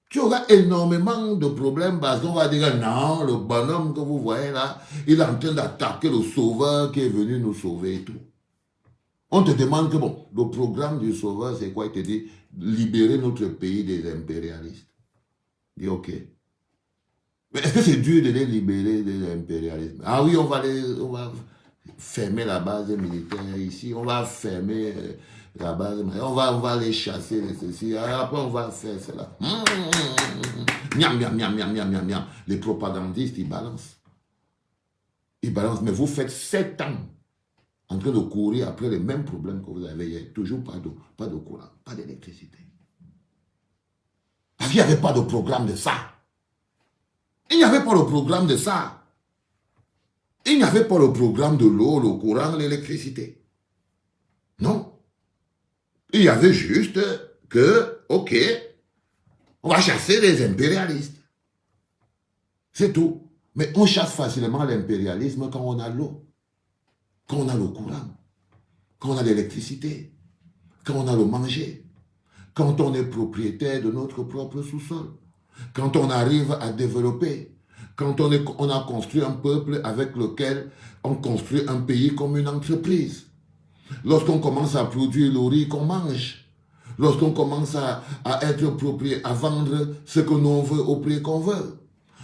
Tu auras énormément de problèmes parce qu'on va dire non, le bonhomme que vous voyez là, il est en train d'attaquer le sauveur qui est venu nous sauver et tout. On te demande que bon, le programme du sauveur, c'est quoi? Il te dit libérer notre pays des impérialistes. Dis ok. Mais est-ce que c'est dur de les libérer des impérialistes? Ah oui, on va fermer la base militaire ici, on va fermer la base, on va les chasser, ceci, après on va faire cela. Miam, miam, miam, miam, miam, miam, miam. Les propagandistes, ils balancent. Ils balancent, mais vous faites 7 ans en train de courir après les mêmes problèmes que vous avez hier. Toujours pas d'eau, pas de courant, pas d'électricité. Parce qu'il n'y avait pas de programme de ça. Il n'y avait pas le programme de ça. Il n'y avait pas le programme de l'eau, le courant, l'électricité. Non. Il y avait juste que, ok, on va chasser les impérialistes. C'est tout. Mais on chasse facilement l'impérialisme quand on a l'eau, quand on a le courant, quand on a l'électricité, quand on a le manger, quand on est propriétaire de notre propre sous-sol, quand on arrive à développer, quand on a construit un peuple avec lequel on construit un pays comme une entreprise. Lorsqu'on commence à produire le riz qu'on mange, lorsqu'on commence à être propriétaire, à vendre ce que l'on veut au prix qu'on veut,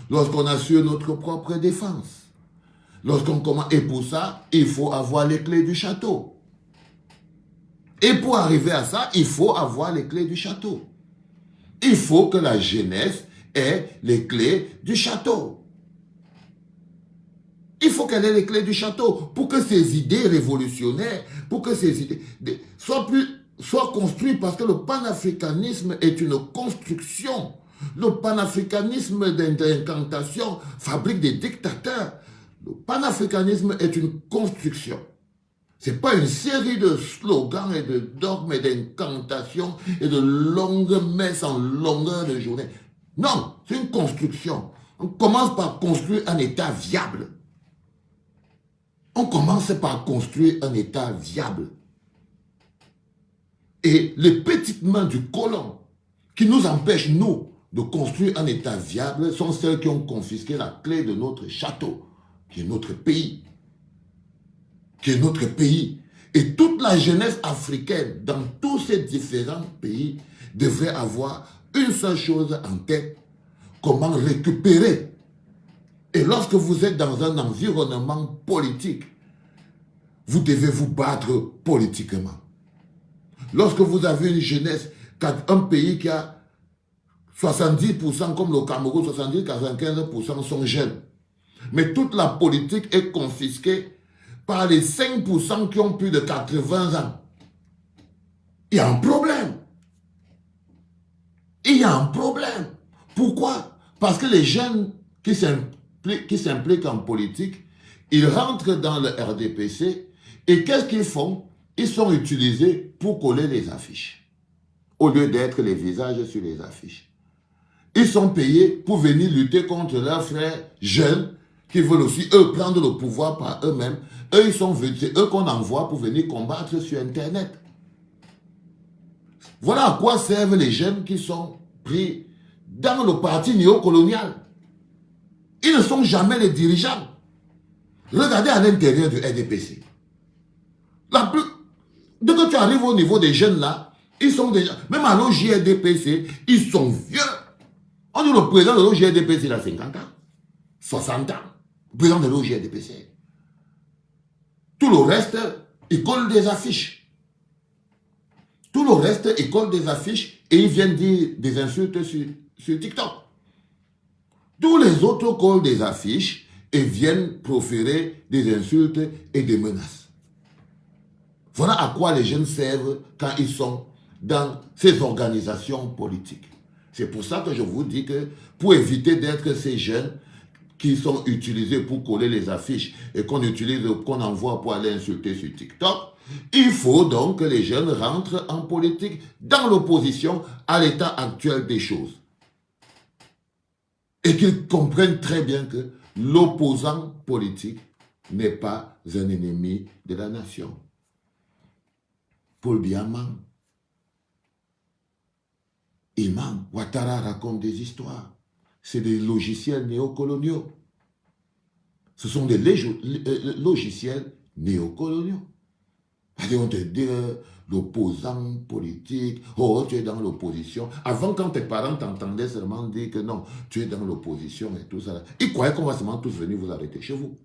lorsqu'on assure notre propre défense, lorsqu'on commence, et pour ça, il faut avoir les clés du château. Et pour arriver à ça, il faut avoir les clés du château. Il faut que la jeunesse ait les clés du château. Il faut qu'elle ait les clés du château pour que ces idées révolutionnaires, pour que ces idées soient construites, parce que le panafricanisme est une construction. Le panafricanisme d'incantation fabrique des dictateurs. Le panafricanisme est une construction. Ce n'est pas une série de slogans et de dogmes et d'incantations et de longues messes en longueur de journée. Non, c'est une construction. On commence par construire un État viable. On commence par construire un État viable. Et les petites mains du colon qui nous empêchent, nous, de construire un État viable sont celles qui ont confisqué la clé de notre château, qui est notre pays. Qui est notre pays. Et toute la jeunesse africaine, dans tous ces différents pays, devrait avoir une seule chose en tête: comment récupérer. Et lorsque vous êtes dans un environnement politique, vous devez vous battre politiquement. Lorsque vous avez une jeunesse, un pays qui a 70% comme le Cameroun, 70-95% sont jeunes. Mais toute la politique est confisquée par les 5% qui ont plus de 80 ans. Il y a un problème. Il y a un problème. Pourquoi? Parce que les jeunes qui s'impliquent en politique, ils rentrent dans le RDPC et qu'est-ce qu'ils font? Ils sont utilisés pour coller les affiches, au lieu d'être les visages sur les affiches. Ils sont payés pour venir lutter contre leurs frères jeunes qui veulent aussi, eux, prendre le pouvoir par eux-mêmes. Eux, c'est eux qu'on envoie pour venir combattre sur Internet. Voilà à quoi servent les jeunes qui sont pris dans le parti néocolonial. Ils ne sont jamais les dirigeants. Regardez à l'intérieur du RDPC. Dès que tu arrives au niveau des jeunes là, ils sont déjà, même à l'OJRDPC, ils sont vieux. On dit le président de l'OJRDPC, il a 50 ans, 60 ans. Le président de l'OJRDPC. Tout le reste, ils collent des affiches. Tout le reste, ils collent des affiches et ils viennent dire des insultes sur TikTok. Tous les autres collent des affiches et viennent proférer des insultes et des menaces. Voilà à quoi les jeunes servent quand ils sont dans ces organisations politiques. C'est pour ça que je vous dis que pour éviter d'être ces jeunes qui sont utilisés pour coller les affiches et qu'on envoie pour aller insulter sur TikTok, il faut donc que les jeunes rentrent en politique dans l'opposition à l'état actuel des choses. Et qu'ils comprennent très bien que l'opposant politique n'est pas un ennemi de la nation. Paul Biya, il ment. Ouattara raconte des histoires. C'est des logiciels néocoloniaux. Ce sont des logiciels néocoloniaux. On te dit l'opposant politique, oh tu es dans l'opposition. Avant, quand tes parents t'entendaient seulement dire que non, tu es dans l'opposition et tout ça, ils croyaient qu'on va seulement tous venir vous arrêter chez vous.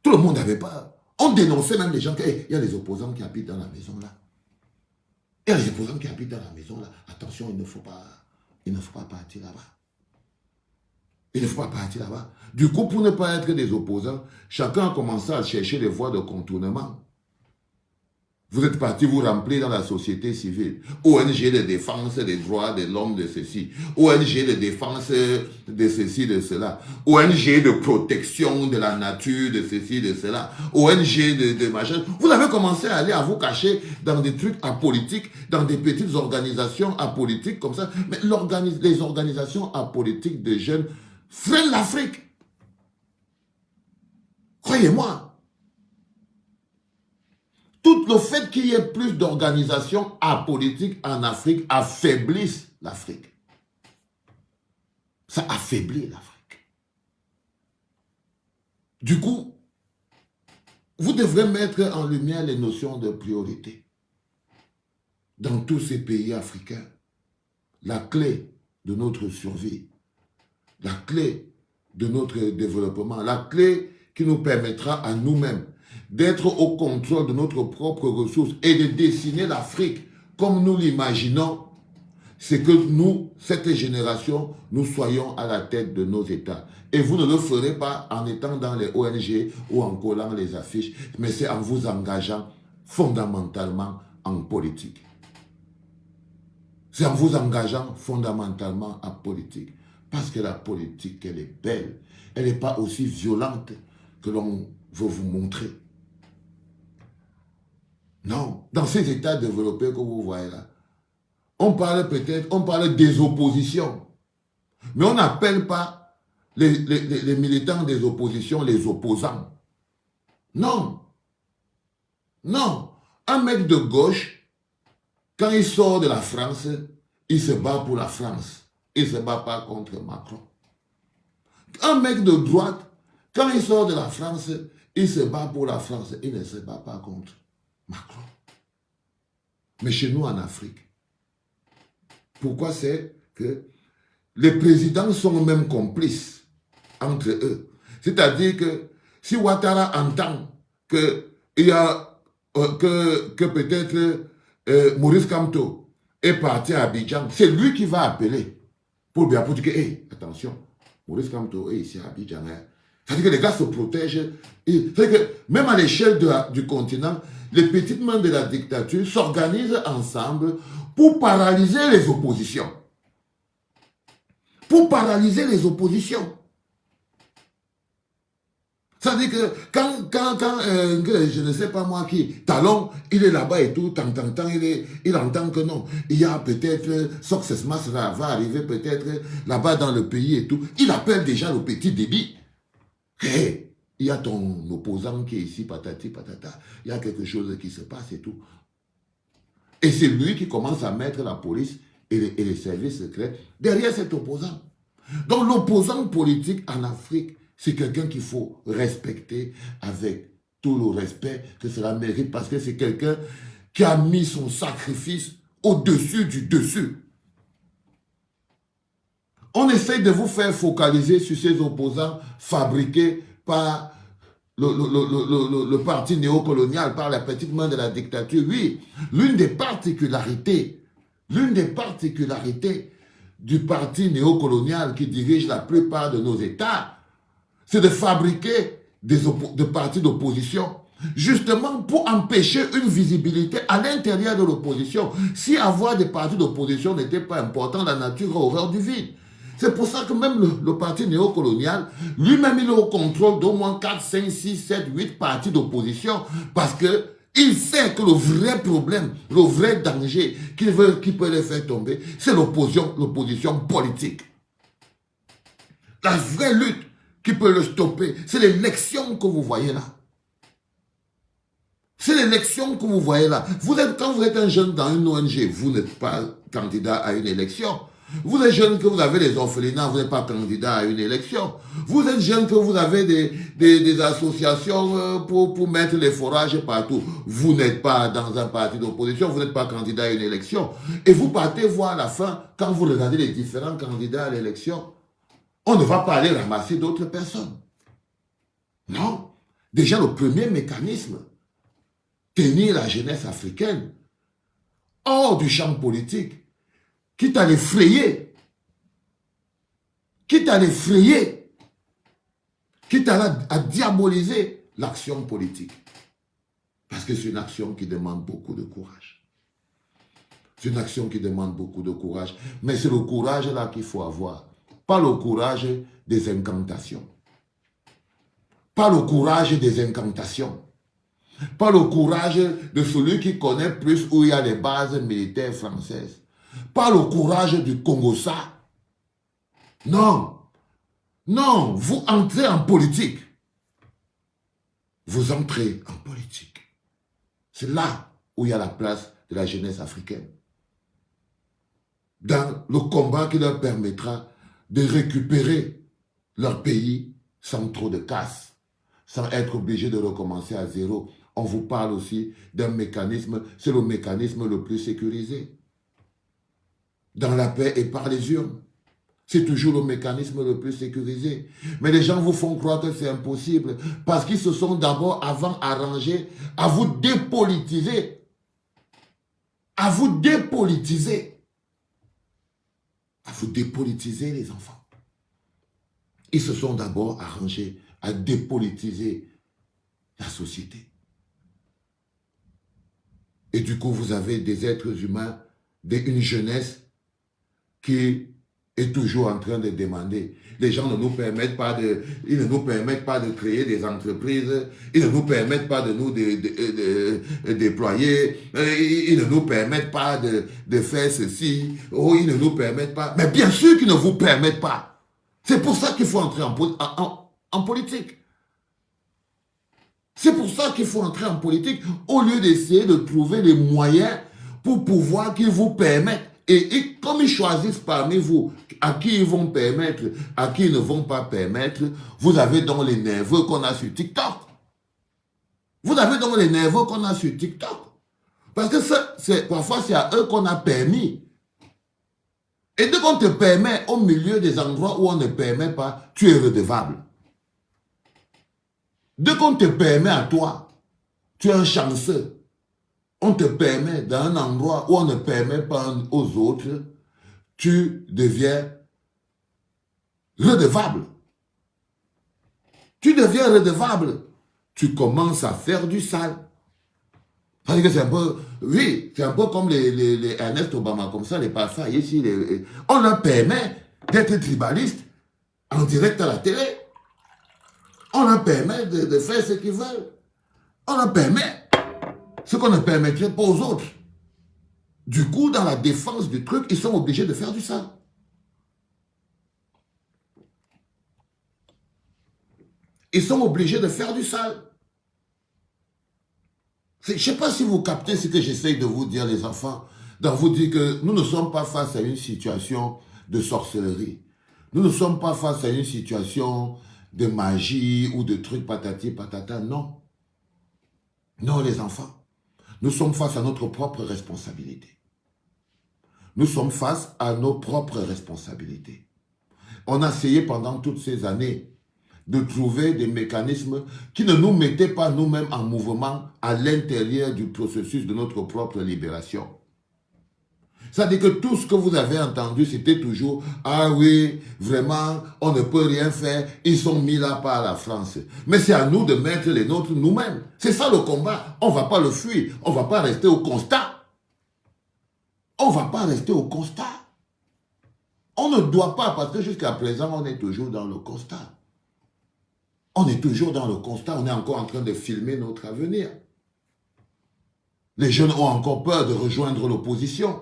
Tout le monde avait peur. On dénonçait même les gens qu'il y a les opposants qui habitent dans la maison là. Il y a les opposants qui habitent dans la maison là. Attention, il ne faut pas partir là-bas. Il ne faut pas partir là-bas. Du coup, pour ne pas être des opposants, chacun a commencé à chercher des voies de contournement. Vous êtes parti vous remplir dans la société civile. ONG de défense des droits de l'homme de ceci. ONG de défense de ceci, de cela. ONG de protection de la nature, de ceci, de cela. ONG de machin. Vous avez commencé à aller à vous cacher dans des trucs apolitiques, dans des petites organisations apolitiques comme ça. Mais les organisations apolitiques de jeunes freinent l'Afrique. Croyez-moi. Tout le fait qu'il y ait plus d'organisations apolitiques en Afrique affaiblisse l'Afrique. Ça affaiblit l'Afrique. Du coup, vous devrez mettre en lumière les notions de priorité. Dans tous ces pays africains, la clé de notre survie, la clé de notre développement, la clé qui nous permettra à nous-mêmes d'être au contrôle de notre propre ressource et de dessiner l'Afrique comme nous l'imaginons, c'est que nous, cette génération, nous soyons à la tête de nos États. Et vous ne le ferez pas en étant dans les ONG ou en collant les affiches, mais c'est en vous engageant fondamentalement en politique. C'est en vous engageant fondamentalement en politique. Parce que la politique, elle est belle. Elle n'est pas aussi violente que l'on veut vous montrer. Non, dans ces États développés que vous voyez là, on parle des oppositions. Mais on n'appelle pas les militants des oppositions les opposants. Non. Non. Un mec de gauche, quand il sort de la France, il se bat pour la France. Il ne se bat pas contre Macron. Un mec de droite, quand il sort de la France, il se bat pour la France. Il ne se bat pas contre Macron. Mais chez nous en Afrique, pourquoi c'est que les présidents sont même complices entre eux? C'est-à-dire que si Ouattara entend qu'il y a que peut-être Maurice Kamto est parti à Abidjan, c'est lui qui va appeler pour dire que, hey, attention, Maurice Kamto est ici à Abidjan. Hein. C'est-à-dire que les gars se protègent. C'est-à-dire que même à l'échelle du continent, les petites mains de la dictature s'organisent ensemble pour paralyser les oppositions. Pour paralyser les oppositions. C'est-à-dire que quand je ne sais pas moi qui, Talon, il est là-bas et tout, tant, il entend que non, il y a peut-être, Success Masra va arriver peut-être là-bas dans le pays et tout, il appelle déjà le petit débit. Hey, il y a ton opposant qui est ici, patati, patata, il y a quelque chose qui se passe et tout. Et c'est lui qui commence à mettre la police et les services secrets derrière cet opposant. Donc l'opposant politique en Afrique, c'est quelqu'un qu'il faut respecter avec tout le respect que cela mérite parce que c'est quelqu'un qui a mis son sacrifice au-dessus du dessus. On essaie de vous faire focaliser sur ces opposants fabriqués par le parti néocolonial, par la petite main de la dictature. Oui, l'une des particularités du parti néocolonial qui dirige la plupart de nos États, c'est de fabriquer des partis d'opposition, justement pour empêcher une visibilité à l'intérieur de l'opposition. Si avoir des partis d'opposition n'était pas important, la nature aurait horreur du vide. C'est pour ça que même le parti néocolonial, lui-même, il est au contrôle d'au moins 4, 5, 6, 7, 8 partis d'opposition, parce qu'il sait que le vrai problème, le vrai danger qui peut les faire tomber, c'est l'opposition politique. La vraie lutte qui peut le stopper, c'est l'élection que vous voyez là. C'est l'élection que vous voyez là. Quand vous êtes un jeune dans une ONG, vous n'êtes pas candidat à une élection. Vous êtes jeune que vous avez des orphelinats, vous n'êtes pas candidat à une élection. Vous êtes jeune que vous avez des associations pour mettre les forages partout. Vous n'êtes pas dans un parti d'opposition, vous n'êtes pas candidat à une élection. Et vous partez voir à la fin, quand vous regardez les différents candidats à l'élection, on ne va pas aller ramasser d'autres personnes. Non. Déjà, le premier mécanisme, tenir la jeunesse africaine hors du champ politique, quitte à l'effrayer, quitte à diaboliser l'action politique. Parce que c'est une action qui demande beaucoup de courage. C'est une action qui demande beaucoup de courage. Mais c'est le courage là qu'il faut avoir. Pas le courage des incantations. Pas le courage des incantations. Pas le courage de celui qui connaît plus où il y a les bases militaires françaises. Pas le courage du Congo-Ça. Non. Non, vous entrez en politique. Vous entrez en politique. C'est là où il y a la place de la jeunesse africaine. Dans le combat qui leur permettra de récupérer leur pays sans trop de casse, sans être obligé de recommencer à zéro. On vous parle aussi d'un mécanisme, c'est le mécanisme le plus sécurisé. Dans la paix et par les urnes. C'est toujours le mécanisme le plus sécurisé. Mais les gens vous font croire que c'est impossible parce qu'ils se sont d'abord avant arrangés à vous dépolitiser. À vous dépolitiser. À vous dépolitiser les enfants. Ils se sont d'abord arrangés à dépolitiser la société. Et du coup, vous avez des êtres humains, une jeunesse qui est toujours en train de demander. Les gens ne nous permettent pas ils ne nous permettent pas de créer des entreprises, ils ne nous permettent pas de nous déployer, ils ne nous permettent pas de faire ceci, oh, ils ne nous permettent pas. Mais bien sûr qu'ils ne vous permettent pas. C'est pour ça qu'il faut entrer en politique. C'est pour ça qu'il faut entrer en politique, au lieu d'essayer de trouver les moyens pour pouvoir qu'ils vous permettent. Et comme ils choisissent parmi vous à qui ils vont permettre, à qui ils ne vont pas permettre, vous avez donc les nerveux qu'on a sur TikTok. Vous avez donc les nerveux qu'on a sur TikTok. Parce que parfois, c'est à eux qu'on a permis. Et dès qu'on te permet au milieu des endroits où on ne permet pas, tu es redevable. Dès qu'on te permet à toi, tu es un chanceux. On te permet dans un endroit où on ne permet pas aux autres, tu deviens redevable. Tu deviens redevable. Tu commences à faire du sale. C'est-à-dire que c'est un peu, oui, c'est un peu comme les Ernest Obama, comme ça, les parfums ici. On leur permet d'être tribalistes en direct à la télé. On leur permet de faire ce qu'ils veulent. On leur permet ce qu'on ne permettrait pas aux autres. Du coup, dans la défense du truc, ils sont obligés de faire du sale. Ils sont obligés de faire du sale. Je ne sais pas si vous captez ce que j'essaye de vous dire, les enfants, de vous dire que nous ne sommes pas face à une situation de sorcellerie. Nous ne sommes pas face à une situation de magie ou de trucs patati patata, non. Non, les enfants. Nous sommes face à notre propre responsabilité. Nous sommes face à nos propres responsabilités. On a essayé pendant toutes ces années de trouver des mécanismes qui ne nous mettaient pas nous-mêmes en mouvement à l'intérieur du processus de notre propre libération. C'est-à-dire que tout ce que vous avez entendu, c'était toujours « Ah oui, vraiment, on ne peut rien faire, ils sont mis là par la France. » Mais c'est à nous de mettre les nôtres nous-mêmes. C'est ça le combat. On ne va pas le fuir. On ne va pas rester au constat. On ne va pas rester au constat. On ne doit pas, parce que jusqu'à présent, on est toujours dans le constat. On est toujours dans le constat. On est encore en train de filmer notre avenir. Les jeunes ont encore peur de rejoindre l'opposition.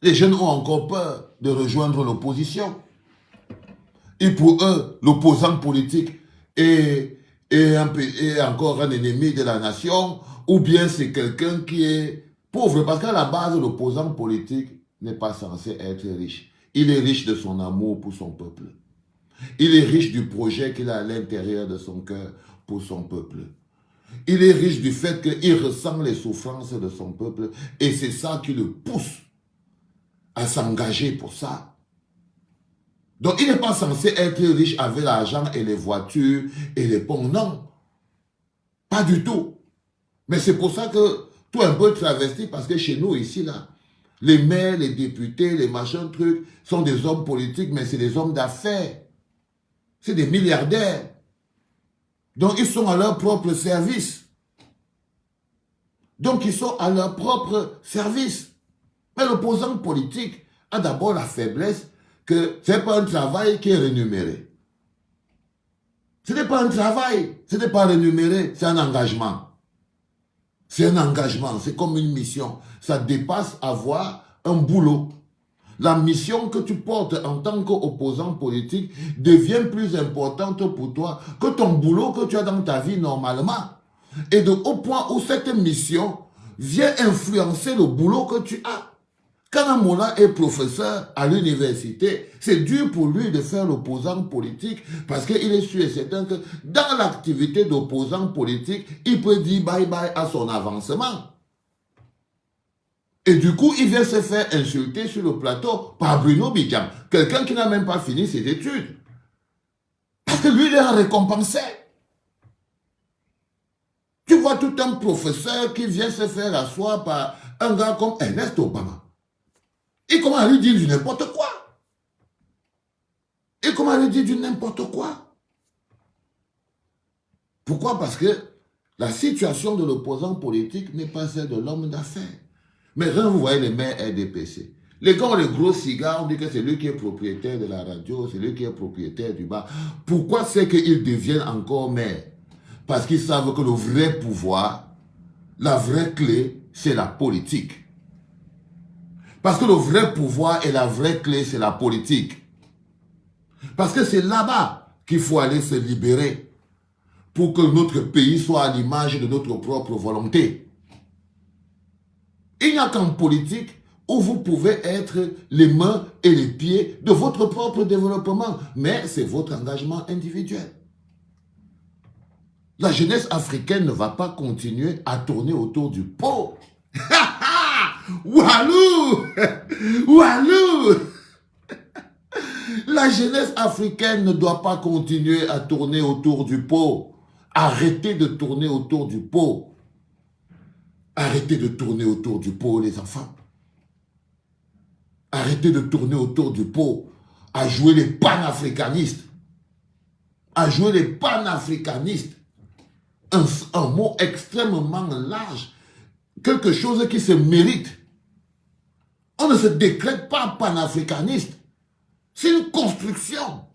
Les jeunes ont encore peur de rejoindre l'opposition. Et pour eux, l'opposant politique est encore un ennemi de la nation, ou bien c'est quelqu'un qui est pauvre. Parce qu'à la base, l'opposant politique n'est pas censé être riche. Il est riche de son amour pour son peuple. Il est riche du projet qu'il a à l'intérieur de son cœur pour son peuple. Il est riche du fait qu'il ressent les souffrances de son peuple et c'est ça qui le pousse à s'engager pour ça. Donc, il n'est pas censé être riche avec l'argent et les voitures et les ponts. Non. Pas du tout. Mais c'est pour ça que tout un peu travesti, parce que chez nous, ici, là, les maires, les députés, les machins, trucs, sont des hommes politiques, mais c'est des hommes d'affaires. C'est des milliardaires. Donc, ils sont à leur propre service. Donc, ils sont à leur propre service. Mais l'opposant politique a d'abord la faiblesse que ce n'est pas un travail qui est rémunéré. Ce n'est pas un travail, ce n'est pas rémunéré, c'est un engagement. C'est un engagement, c'est comme une mission. Ça dépasse avoir un boulot. La mission que tu portes en tant qu'opposant politique devient plus importante pour toi que ton boulot que tu as dans ta vie normalement. Et au point où cette mission vient influencer le boulot que tu as. Quand Amola est professeur à l'université, c'est dur pour lui de faire l'opposant politique parce qu'il est sûr et certain que dans l'activité d'opposant politique, il peut dire bye-bye à son avancement. Et du coup, il vient se faire insulter sur le plateau par Bruno Bidjam, quelqu'un qui n'a même pas fini ses études. Parce que lui, il est récompensé. Tu vois tout un professeur qui vient se faire asseoir par un gars comme Ernest Obama. Et comment lui dire du n'importe quoi? Et comment lui dire du n'importe quoi? Pourquoi? Parce que la situation de l'opposant politique n'est pas celle de l'homme d'affaires. Mais quand vous voyez les maires RDPC, Les gars ont les gros cigares, on dit que c'est lui qui est propriétaire de la radio, c'est lui qui est propriétaire du bar. Pourquoi c'est qu'ils deviennent encore maires? Parce qu'ils savent que le vrai pouvoir, la vraie clé, c'est la politique. Parce que le vrai pouvoir et la vraie clé, c'est la politique. Parce que c'est là-bas qu'il faut aller se libérer pour que notre pays soit à l'image de notre propre volonté. Il n'y a qu'en politique où vous pouvez être les mains et les pieds de votre propre développement. Mais c'est votre engagement individuel. La jeunesse africaine ne va pas continuer à tourner autour du pot. Walou! Walou! La jeunesse africaine ne doit pas continuer à tourner autour du pot. Arrêtez de tourner autour du pot. Arrêtez de tourner autour du pot, les enfants. Arrêtez de tourner autour du pot à jouer les panafricanistes. À jouer les panafricanistes. Un mot extrêmement large. Quelque chose qui se mérite. On ne se décrète pas panafricaniste. C'est une construction.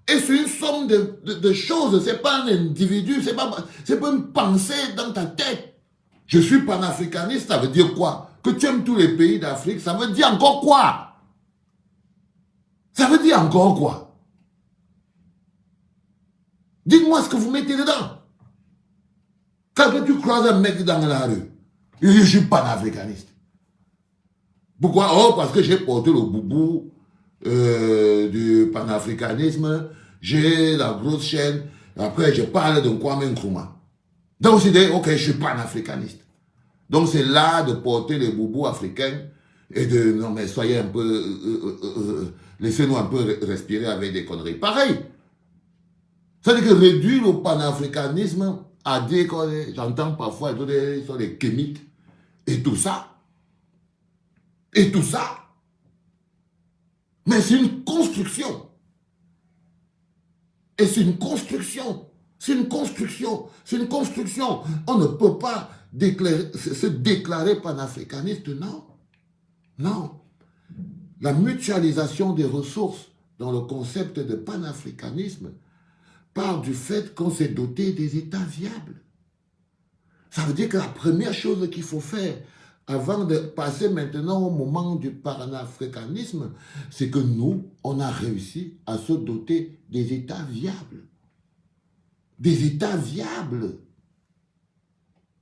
Et c'est une somme de choses. Ce n'est pas un individu, ce n'est pas une pensée dans ta tête. Je suis panafricaniste, ça veut dire quoi? Que tu aimes tous les pays d'Afrique, ça veut dire encore quoi? Ça veut dire encore quoi? Dites-moi ce que vous mettez dedans. Quand tu croises un mec dans la rue, il dit, je suis panafricaniste. Pourquoi? Oh, parce que j'ai porté le boubou du panafricanisme, j'ai la grosse chaîne, après je parle de Kwame Nkrumah. Donc c'est dit, ok, je suis panafricaniste. Donc c'est là de porter les boubous africains et de, non mais soyez un peu, laissez-nous un peu respirer avec des conneries. Pareil. C'est-à-dire que réduire le panafricanisme à dire que j'entends parfois ils sont des kémites et tout ça. Et tout ça. Mais c'est une construction. Et c'est une construction. C'est une construction. C'est une construction. On ne peut pas se déclarer panafricaniste, non. Non. La mutualisation des ressources dans le concept de panafricanisme part du fait qu'on s'est doté des États viables. Ça veut dire que la première chose qu'il faut faire avant de passer maintenant au moment du panafricanisme, c'est que nous, on a réussi à se doter des États viables. Des États viables.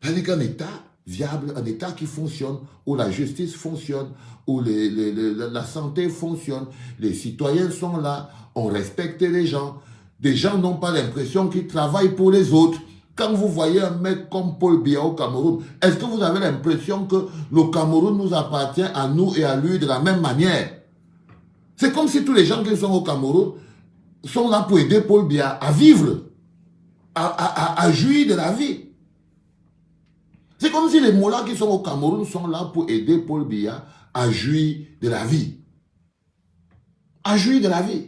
C'est-à-dire qu'un État viable, un État qui fonctionne, où la justice fonctionne, où la santé fonctionne, les citoyens sont là, on respecte les gens. Des gens n'ont pas l'impression qu'ils travaillent pour les autres. Quand vous voyez un mec comme Paul Biya au Cameroun, est-ce que vous avez l'impression que le Cameroun nous appartient à nous et à lui de la même manière? C'est comme si tous les gens qui sont au Cameroun sont là pour aider Paul Biya à vivre, à jouir de la vie. C'est comme si les mollahs qui sont au Cameroun sont là pour aider Paul Biya à jouir de la vie. À jouir de la vie.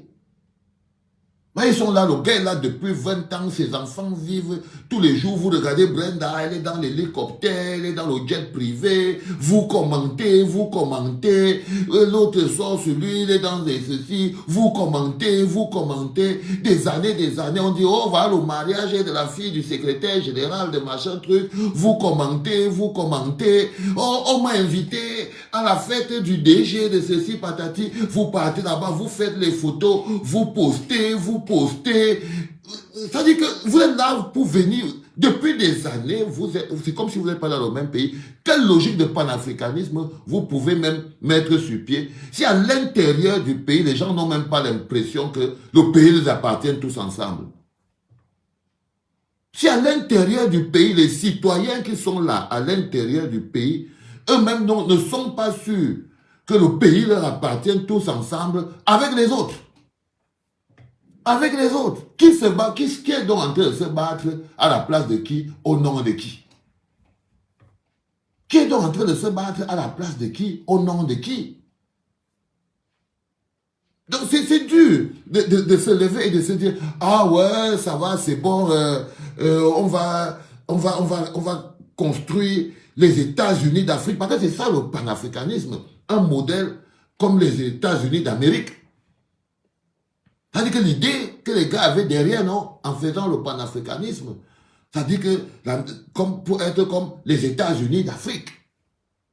Mais ils sont là, le gars est là depuis 20 ans, ses enfants vivent tous les jours. Vous regardez Brenda, elle est dans l'hélicoptère, elle est dans le jet privé. Vous commentez. L'autre sort sur lui, il est dans ceci. Vous commentez. Des années, on dit, oh, voilà le mariage de la fille du secrétaire général de machin truc. Vous commentez. Oh, on m'a invité à la fête du DG de ceci, patati. Vous partez là-bas, vous faites les photos, vous postez. C'est-à-dire que vous êtes là pour venir depuis des années, c'est comme si vous n'êtes pas dans le même pays. Quelle logique de panafricanisme vous pouvez même mettre sur pied si à l'intérieur du pays, les gens n'ont même pas l'impression que le pays les appartient tous ensemble? Si à l'intérieur du pays, les citoyens qui sont là, à l'intérieur du pays, eux-mêmes ne sont pas sûrs que le pays leur appartient tous ensemble avec les autres. Avec les autres. Qui se bat, qui est donc en train de se battre à la place de qui, au nom de qui? Qui est donc en train de se battre à la place de qui, au nom de qui? Donc c'est dur de se lever et de se dire, ah ouais, ça va, c'est bon, on va construire les États-Unis d'Afrique. Parce que c'est ça le panafricanisme. un modèle comme les États-Unis d'Amérique. C'est-à-dire que l'idée que les gars avaient derrière, non, en faisant le panafricanisme, c'est-à-dire que pour être comme les États-Unis d'Afrique,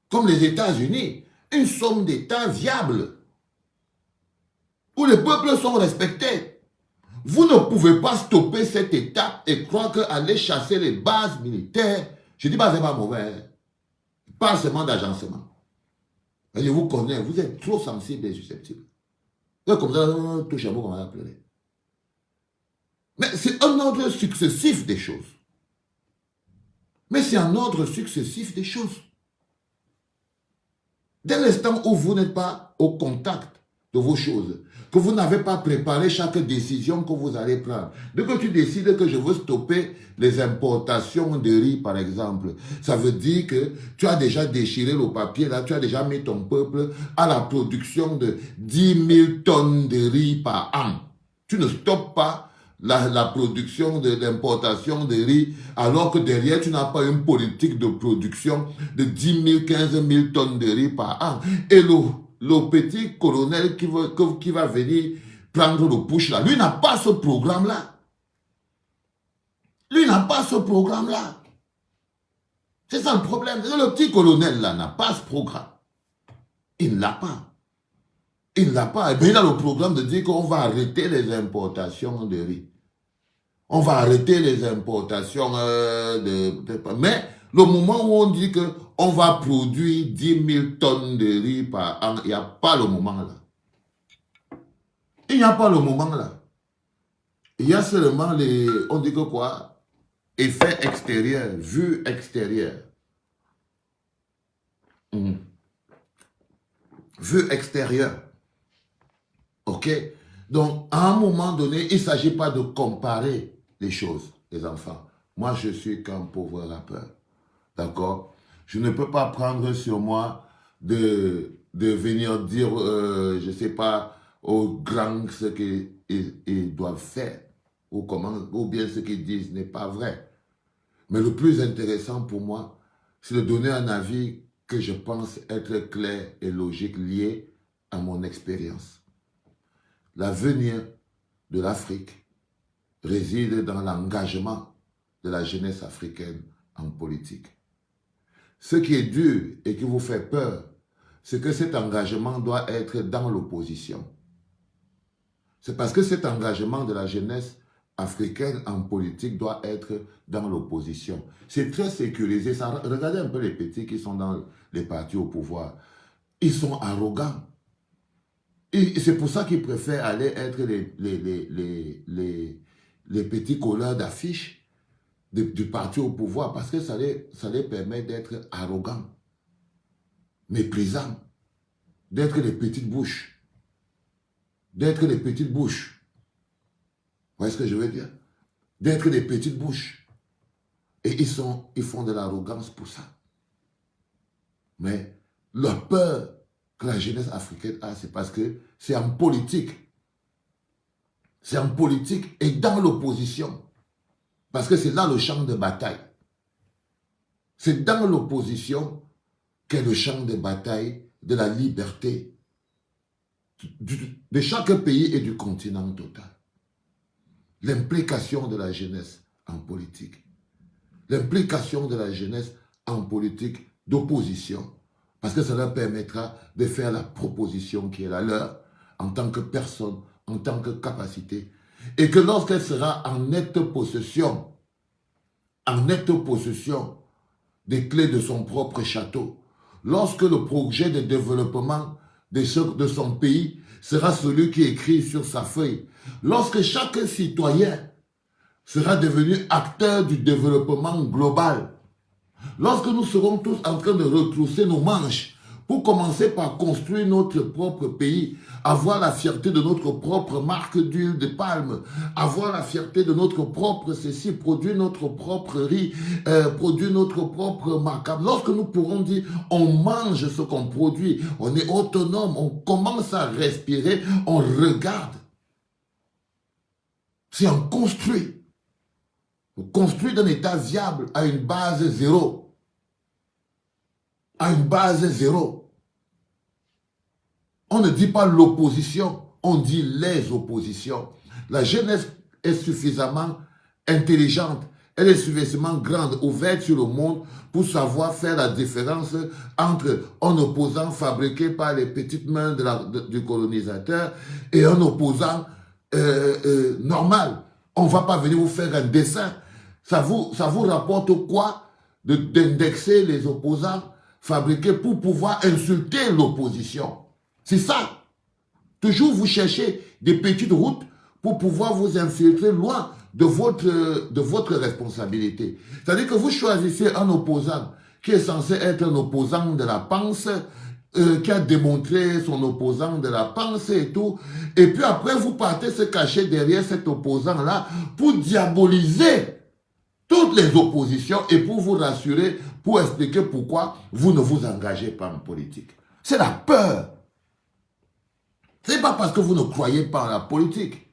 comme les États-Unis, une somme d'États viable, où les peuples sont respectés. Vous ne pouvez pas stopper cette étape et croire qu'aller chasser les bases militaires, je dis pas c'est pas mauvais, hein. Pas seulement d'agencement. Je vous connais, vous êtes trop sensible et susceptible. Comme ça, touche à vous, on va pleurer. Mais c'est un ordre successif des choses. Mais c'est un ordre successif des choses. Dès l'instant où vous n'êtes pas au contact de vos choses, que vous n'avez pas préparé chaque décision que vous allez prendre. Dès que tu décides que je veux stopper les importations de riz, par exemple, ça veut dire que tu as déjà déchiré le papier, là, tu as déjà mis ton peuple à la production de 10 000 tonnes de riz par an. Tu ne stoppes pas la production de l'importation de riz, alors que derrière, tu n'as pas une politique de production de 10 000, 15 000 tonnes de riz par an. Et le petit colonel qui va venir prendre le push là, lui n'a pas ce programme-là. Lui n'a pas ce programme-là. C'est ça le problème. Le petit colonel là n'a pas ce programme. Il ne l'a pas. Il ne l'a pas. Et bien, il a le programme de dire qu'on va arrêter les importations de riz. On va arrêter les importations mais le moment où on dit qu'on va produire 10 000 tonnes de riz par an, il n'y a pas le moment là. Il n'y a pas le moment là. Il y a seulement on dit que quoi? Effet extérieur, vue extérieure. Vue extérieure. Ok? Donc, à un moment donné, il ne s'agit pas de comparer les choses, les enfants. Moi, je suis qu'un pauvre rappeur. D'accord? Je ne peux pas prendre sur moi de venir dire, je ne sais pas, aux grands ce qu'ils doivent faire, ou bien ce qu'ils disent n'est pas vrai. Mais le plus intéressant pour moi, c'est de donner un avis que je pense être clair et logique lié à mon expérience. L'avenir de l'Afrique réside dans l'engagement de la jeunesse africaine en politique. Ce qui est dur et qui vous fait peur, c'est que cet engagement doit être dans l'opposition. C'est parce que cet engagement de la jeunesse africaine en politique doit être dans l'opposition. C'est très sécurisé. Regardez un peu les petits qui sont dans les partis au pouvoir. Ils sont arrogants. Et c'est pour ça qu'ils préfèrent aller être les petits colleurs d'affiches du parti au pouvoir, parce que ça les permet d'être arrogants, méprisants, d'être les petites bouches. D'être les petites bouches. Vous voyez ce que je veux dire? D'être les petites bouches. Et ils font de l'arrogance pour ça. Mais leur peur que la jeunesse africaine a, c'est parce que c'est en politique. C'est en politique et dans l'opposition. Parce que c'est là le champ de bataille. C'est dans l'opposition qu'est le champ de bataille de la liberté de chaque pays et du continent total. L'implication de la jeunesse en politique. L'implication de la jeunesse en politique d'opposition. Parce que ça leur permettra de faire la proposition qui est la leur en tant que personne, en tant que capacité. Et que lorsqu'elle sera en nette possession des clés de son propre château, lorsque le projet de développement de son pays sera celui qui est écrit sur sa feuille, lorsque chaque citoyen sera devenu acteur du développement global, lorsque nous serons tous en train de retrousser nos manches pour commencer par construire notre propre pays, avoir la fierté de notre propre marque d'huile de palme, avoir la fierté de notre propre ceci, produire notre propre riz, produire notre propre macabre. Lorsque nous pourrons dire, on mange ce qu'on produit, on est autonome, on commence à respirer, on regarde. C'est on construit. On construit d'un état viable à une base zéro. À une base zéro. On ne dit pas l'opposition, on dit les oppositions. La jeunesse est suffisamment intelligente, elle est suffisamment grande, ouverte sur le monde pour savoir faire la différence entre un opposant fabriqué par les petites mains du colonisateur et un opposant normal. On ne va pas venir vous faire un dessin. Ça vous rapporte quoi d'indexer les opposants fabriqués pour pouvoir insulter l'opposition? C'est ça. Toujours vous cherchez des petites routes pour pouvoir vous infiltrer loin de votre responsabilité. C'est-à-dire que vous choisissez un opposant qui est censé être un opposant de la pensée, qui a démontré son opposant de la pensée et tout, et puis après vous partez se cacher derrière cet opposant-là pour diaboliser toutes les oppositions et pour vous rassurer, pour expliquer pourquoi vous ne vous engagez pas en politique. C'est la peur. Ce n'est pas parce que vous ne croyez pas en la politique.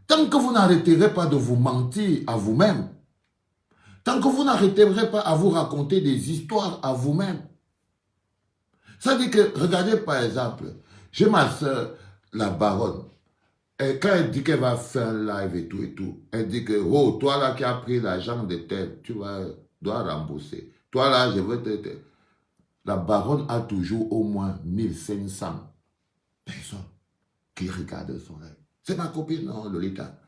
Tant que vous n'arrêterez pas de vous mentir à vous-même, tant que vous n'arrêterez pas à vous raconter des histoires à vous-même, ça dit que, regardez par exemple, j'ai ma soeur, la baronne, et quand elle dit qu'elle va faire un live et tout, elle dit que, oh, toi là qui as pris l'argent de tel, tu dois rembourser. Toi là, je veux te... La baronne a toujours au moins 1500 personnes qui regardent son live. C'est ma copine, non, Lolita.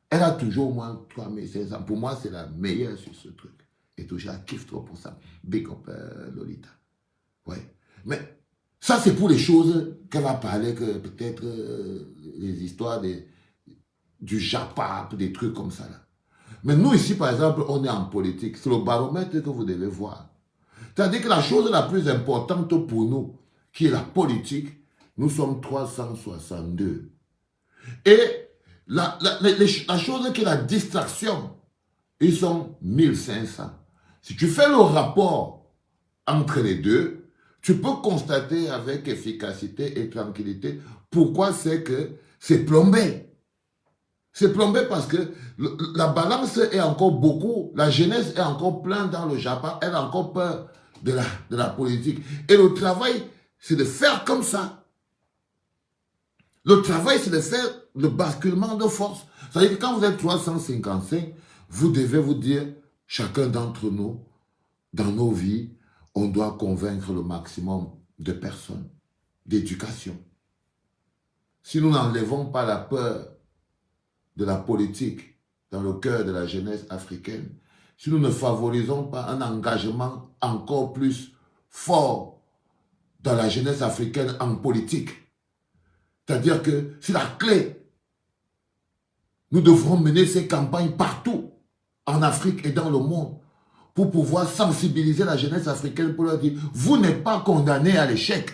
Elle a toujours au moins 3500. Pour moi, c'est la meilleure sur ce truc. Et tout, je la kiffe trop pour ça. Big up, Lolita. Ouais. Mais ça, c'est pour les choses qu'elle va parler, que peut-être les histoires du Japap, des trucs comme ça. Là. Mais nous, ici, par exemple, on est en politique. C'est le baromètre que vous devez voir. C'est-à-dire que la chose la plus importante pour nous, qui est la politique, nous sommes 362. Et la chose qui est la distraction, ils sont 1500. Si tu fais le rapport entre les deux, tu peux constater avec efficacité et tranquillité pourquoi c'est que c'est plombé. C'est plombé parce que la balance est encore beaucoup, la jeunesse est encore pleine dans le Japon, elle a encore peur de la politique. Et le travail, c'est de faire comme ça. Le travail, c'est de faire le basculement de force. C'est-à-dire que quand vous êtes 355, vous devez vous dire, chacun d'entre nous, dans nos vies, on doit convaincre le maximum de personnes, d'éducation. Si nous n'enlevons pas la peur de la politique dans le cœur de la jeunesse africaine, si nous ne favorisons pas un engagement encore plus fort dans la jeunesse africaine en politique, c'est-à-dire que c'est la clé. Nous devrons mener ces campagnes partout, en Afrique et dans le monde, pour pouvoir sensibiliser la jeunesse africaine pour leur dire, vous n'êtes pas condamnés à l'échec.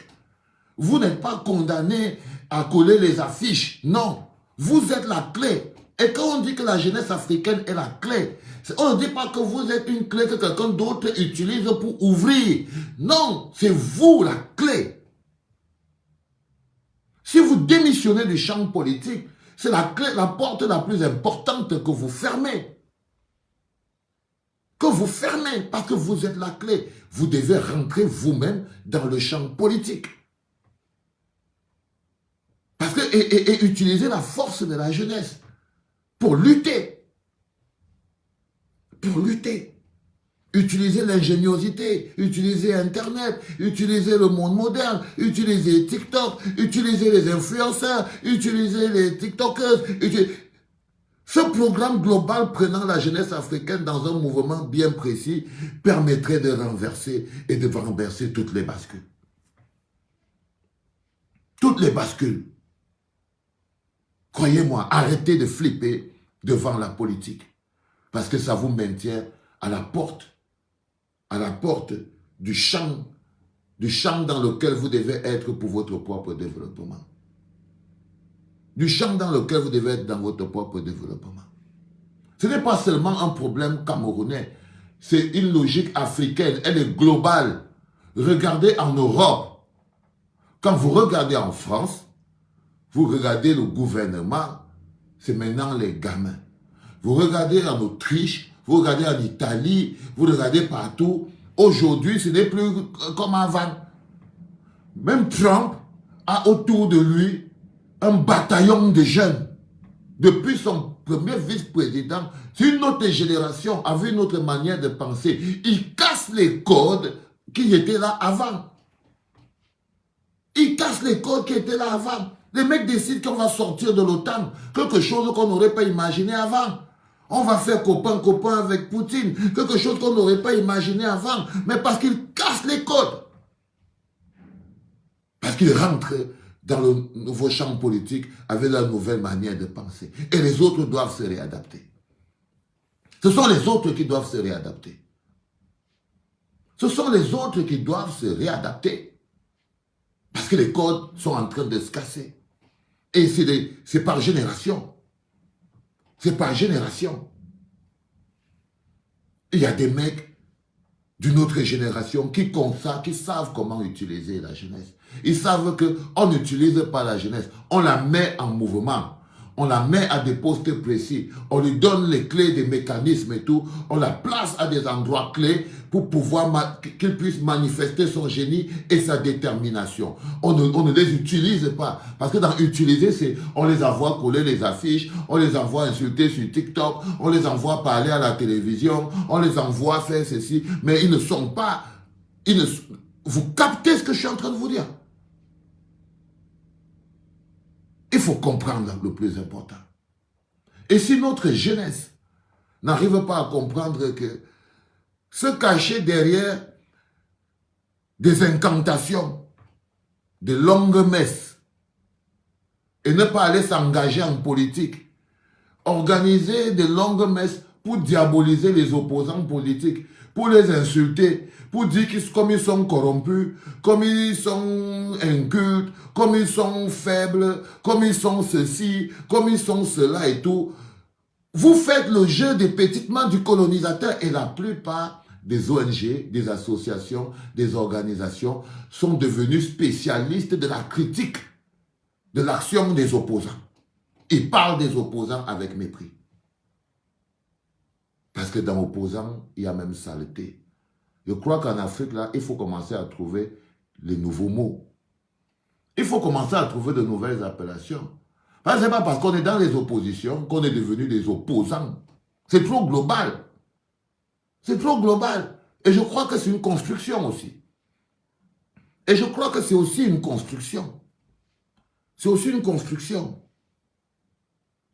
Vous n'êtes pas condamnés à coller les affiches. Non, vous êtes la clé. Et quand on dit que la jeunesse africaine est la clé, on ne dit pas que vous êtes une clé que quelqu'un d'autre utilise pour ouvrir. Non, c'est vous la clé. Si vous démissionnez du champ politique, c'est la clé, la porte la plus importante que vous fermez. Que vous fermez, parce que vous êtes la clé. Vous devez rentrer vous-même dans le champ politique. Parce que, et utiliser la force de la jeunesse pour lutter. Pour lutter. Utiliser l'ingéniosité, utiliser Internet, utiliser le monde moderne, utiliser TikTok, utiliser les influenceurs, utiliser les TikTokers. Ce programme global prenant la jeunesse africaine dans un mouvement bien précis permettrait de renverser et de renverser toutes les bascules. Toutes les bascules. Croyez-moi, arrêtez de flipper devant la politique. Parce que ça vous maintient à la porte du champ dans lequel vous devez être pour votre propre développement. Du champ dans lequel vous devez être dans votre propre développement. Ce n'est pas seulement un problème camerounais, c'est une logique africaine, elle est globale. Regardez en Europe, quand vous regardez en France, vous regardez le gouvernement, c'est maintenant les gamins. Vous regardez en Autriche, vous regardez en Italie, vous regardez partout. Aujourd'hui, ce n'est plus comme avant. Même Trump a autour de lui un bataillon de jeunes. Depuis son premier vice-président, une autre génération avait une autre manière de penser. Il casse les codes qui étaient là avant. Il casse les codes qui étaient là avant. Les mecs décident qu'on va sortir de l'OTAN, quelque chose qu'on n'aurait pas imaginé avant. On va faire copain-copain avec Poutine, quelque chose qu'on n'aurait pas imaginé avant, mais parce qu'il casse les codes. Parce qu'il rentre dans le nouveau champ politique avec la nouvelle manière de penser. Et les autres doivent se réadapter. Ce sont les autres qui doivent se réadapter. Ce sont les autres qui doivent se réadapter. Parce que les codes sont en train de se casser. Et c'est par génération. C'est par génération. Il y a des mecs d'une autre génération qui, comme ça, qui savent comment utiliser la jeunesse. Ils savent qu'on n'utilise pas la jeunesse. On la met en mouvement. On la met à des postes précis. On lui donne les clés des mécanismes et tout. On la place à des endroits clés pour pouvoir qu'il puisse manifester son génie et sa détermination. On ne les utilise pas. Parce que dans utiliser, c'est on les envoie coller les affiches, on les envoie insulter sur TikTok, on les envoie parler à la télévision, on les envoie faire ceci. Mais ils ne sont pas... vous captez ce que je suis en train de vous dire? Il faut comprendre le plus important. Et si notre jeunesse n'arrive pas à comprendre que se cacher derrière des incantations, de longues messes, et ne pas aller s'engager en politique, organiser de longues messes pour diaboliser les opposants politiques, pour les insulter, pour dire comme ils sont corrompus, comme ils sont incultes, comme ils sont faibles, comme ils sont ceci, comme ils sont cela et tout. Vous faites le jeu des petites mains du colonisateur et la plupart des ONG, des associations, des organisations sont devenus spécialistes de la critique de l'action des opposants. Ils parlent des opposants avec mépris. Parce que dans opposants, il y a même saleté. Je crois qu'en Afrique, là, il faut commencer à trouver les nouveaux mots. Il faut commencer à trouver de nouvelles appellations. Ce n'est pas parce qu'on est dans les oppositions qu'on est devenu des opposants. C'est trop global. C'est trop global. Et je crois que c'est une construction aussi. Et je crois que c'est aussi une construction. C'est aussi une construction.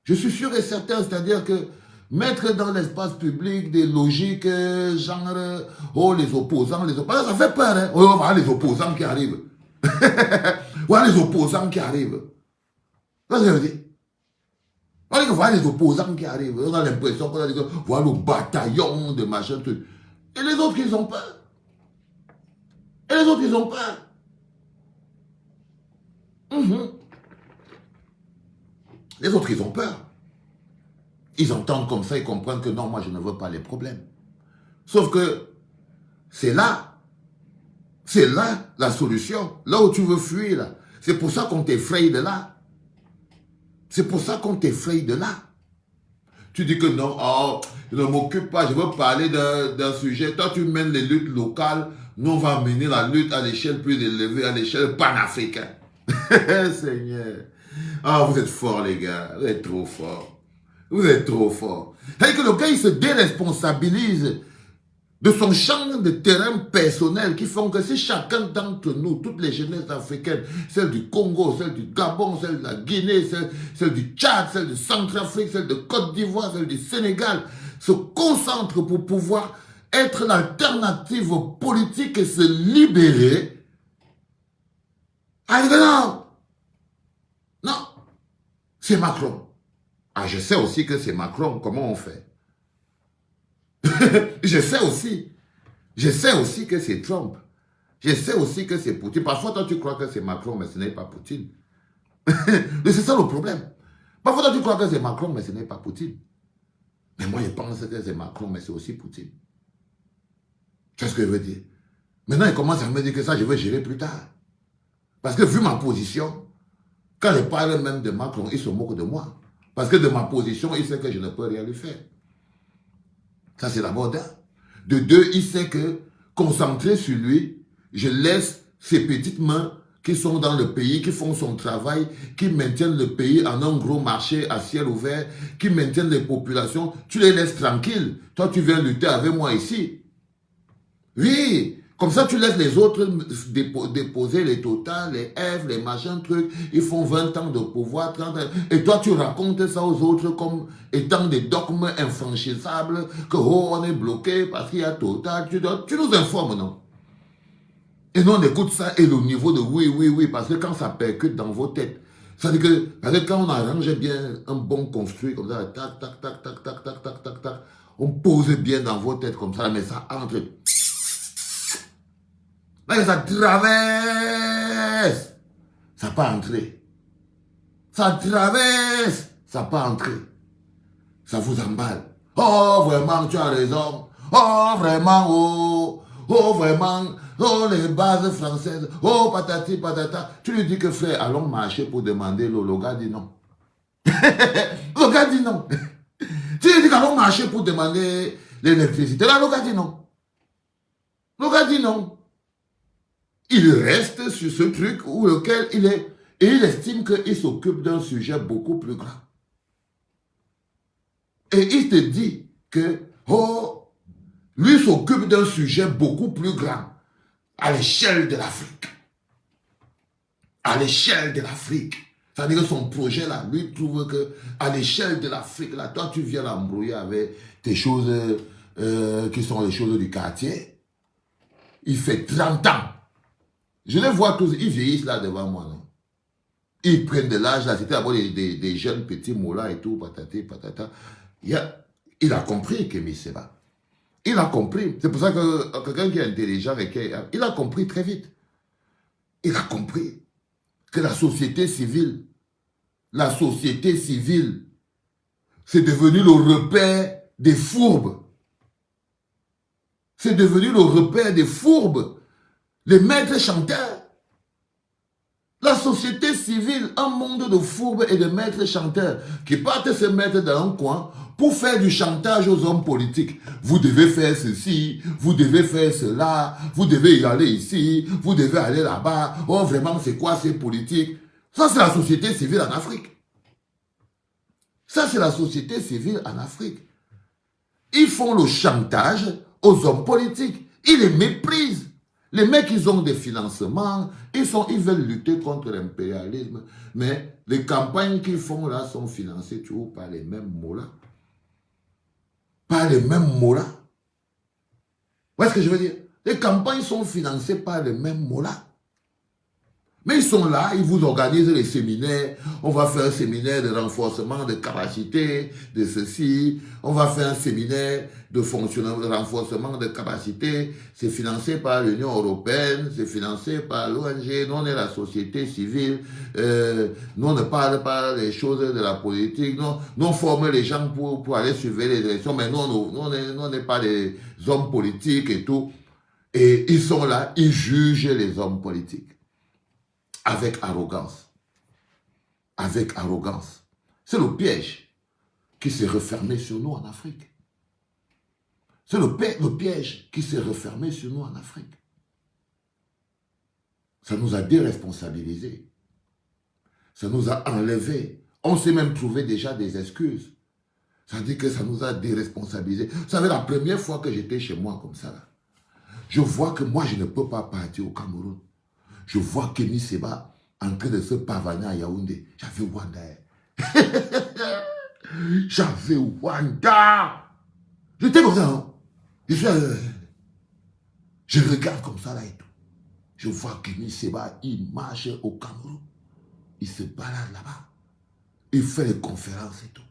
Je suis sûr et certain, c'est-à-dire que mettre dans l'espace public des logiques genre, oh les opposants, ça fait peur, hein? Oh, voilà les opposants qui arrivent. Voilà les opposants qui arrivent. C'est ce que je veux dire. Voilà les opposants qui arrivent. On a l'impression qu'on a dit, voilà le bataillon de machin, truc. Et les autres, ils ont peur. Et les autres, ils ont peur. Les autres, ils ont peur. Ils entendent comme ça, ils comprennent que non, moi, je ne veux pas les problèmes. Sauf que c'est là la solution. Là où tu veux fuir, là. C'est pour ça qu'on t'effraie de là. C'est pour ça qu'on t'effraie de là. Tu dis que non, oh, je ne m'occupe pas, je veux parler d'un sujet. Toi, tu mènes les luttes locales. Nous, on va mener la lutte à l'échelle plus élevée, à l'échelle panafricaine. Seigneur. Ah, vous êtes forts, les gars. Vous êtes trop forts. Vous êtes trop forts. C'est que le gars, il se déresponsabilise de son champ de terrain personnel qui font que si chacun d'entre nous, toutes les jeunesses africaines, celles du Congo, celles du Gabon, celles de la Guinée, celles du Tchad, celles de Centrafrique, celles de Côte d'Ivoire, celles du Sénégal, se concentrent pour pouvoir être l'alternative politique et se libérer. Ah, non, non, c'est Macron. Ah, je sais aussi que c'est Macron, comment on fait? Je sais aussi que c'est Trump. Je sais aussi que c'est Poutine. Parfois, toi, tu crois que c'est Macron, mais ce n'est pas Poutine. C'est ça le problème. Parfois, toi, tu crois que c'est Macron, mais ce n'est pas Poutine. Mais moi, je pense que c'est Macron, mais c'est aussi Poutine. Tu vois ce que je veux dire? Maintenant, il commence à me dire que ça, je vais gérer plus tard. Parce que vu ma position, quand je parle même de Macron, il se moque de moi. Parce que de ma position, il sait que je ne peux rien lui faire. Ça, c'est d'abord d'un. De deux, il sait que, concentré sur lui, je laisse ses petites mains qui sont dans le pays, qui font son travail, qui maintiennent le pays en un gros marché à ciel ouvert, qui maintiennent les populations, tu les laisses tranquilles. Toi, tu viens lutter avec moi ici. Oui, comme ça, tu laisses les autres déposer les Total, les F, les machins, trucs. Ils font 20 ans de pouvoir, 30 ans. Et toi, tu racontes ça aux autres comme étant des dogmes infranchissables, que oh, on est bloqué parce qu'il y a Total. Tu nous informes, non? Et nous, on écoute ça et le niveau de oui, oui, oui, parce que quand ça percute dans vos têtes, ça veut dire que quand on arrange bien un bon construit comme ça, tac, tac, tac, tac, tac, tac, tac, tac, tac, on pose bien dans vos têtes comme ça, mais ça entre. Mais ça traverse. Ça n'a pas entré. Ça traverse. Ça n'a pas entré. Ça vous emballe. Oh, vraiment, tu as raison. Oh, vraiment, oh. Oh, vraiment. Oh, les bases françaises. Oh, patati, patata. Tu lui dis que frère, allons marcher pour demander l'eau. Le gars dit non. Le gars dit non. Tu lui dis qu'allons marcher pour demander l'électricité. Là, le gars dit non. Le gars dit non. Il reste sur ce truc où lequel il est. Et il estime qu'il s'occupe d'un sujet beaucoup plus grand. Et il te dit que, oh, lui s'occupe d'un sujet beaucoup plus grand à l'échelle de l'Afrique. À l'échelle de l'Afrique. C'est-à-dire que son projet là, lui trouve que à l'échelle de l'Afrique, là, toi tu viens l'embrouiller avec tes choses qui sont les choses du quartier. Il fait 30 ans. Je les vois tous, ils vieillissent là devant moi, non? Ils prennent de l'âge, là, c'était d'abord des jeunes petits mots et tout, patati, patata. Il a compris Kémy Séba. Il a compris. C'est pour ça que quelqu'un qui est intelligent, il a compris très vite. Il a compris que la société civile, c'est devenu le repère des fourbes. C'est devenu le repère des fourbes. Les maîtres chanteurs. La société civile, un monde de fourbes et de maîtres chanteurs qui partent se mettre dans un coin pour faire du chantage aux hommes politiques. Vous devez faire ceci, vous devez faire cela, vous devez y aller ici, vous devez aller là-bas. Oh, vraiment, c'est quoi ces politiques? Ça, c'est la société civile en Afrique. Ça, c'est la société civile en Afrique. Ils font le chantage aux hommes politiques. Ils les méprisent. Les mecs, ils ont des financements, ils veulent lutter contre l'impérialisme, mais les campagnes qu'ils font là sont financées toujours par les mêmes mots-là. Par les mêmes mots-là. Vous voyez ce que je veux dire? Les campagnes sont financées par les mêmes mots-là. Mais ils sont là, ils vous organisent les séminaires. On va faire un séminaire de renforcement de capacité, de ceci. On va faire un séminaire de fonctionnement, de renforcement de capacité. C'est financé par l'Union européenne, c'est financé par l'ONG. Nous, on est la société civile. Nous, on ne parle pas des choses de la politique. Nous on forme les gens pour aller suivre les élections. Mais nous, on n'est pas des hommes politiques et tout. Et ils sont là, ils jugent les hommes politiques. Avec arrogance. Avec arrogance. C'est le piège qui s'est refermé sur nous en Afrique. C'est le piège qui s'est refermé sur nous en Afrique. Ça nous a déresponsabilisés. Ça nous a enlevés. On s'est même trouvé déjà des excuses. Ça dit que ça nous a déresponsabilisés. Vous savez, la première fois que j'étais chez moi comme ça, là, je vois que moi, je ne peux pas partir au Cameroun. Je vois Kémy Séba en train de se pavaner à Yaoundé. J'avais Wanda. J'avais Wanda. J'étais comme ça, non? Je regarde comme ça là et tout. Je vois Kémy Séba, il marche au Cameroun. Il se balade là-bas. Il fait des conférences et tout.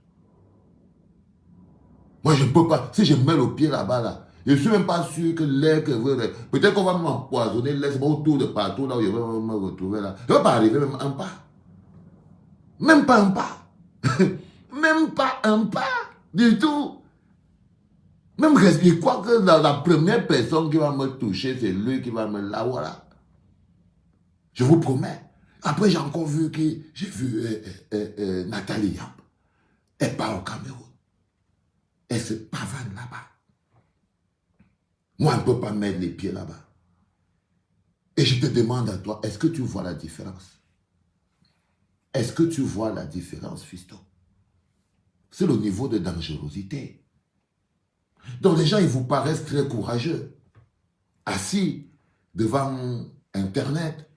Moi, je ne peux pas. Si je mets le pied là-bas, là, je ne suis même pas sûr que l'air que vous... Peut-être qu'on va m'empoisonner, laisse-moi autour de partout, là où je vais me retrouver, là. Je ne vais pas arriver même un pas. Même pas un pas. Même pas un pas du tout. Même je crois que la première personne qui va me toucher, c'est lui qui va me... Là, voilà. Je vous promets. Après, j'ai encore vu que... J'ai vu Nathalie Yamb. Elle part au Cameroun. Elle se pavane là-bas. Moi, je ne peux pas mettre les pieds là-bas. Et je te demande à toi, est-ce que tu vois la différence? Est-ce que tu vois la différence, fiston? C'est le niveau de dangerosité. Donc les gens, ils vous paraissent très courageux, assis devant Internet,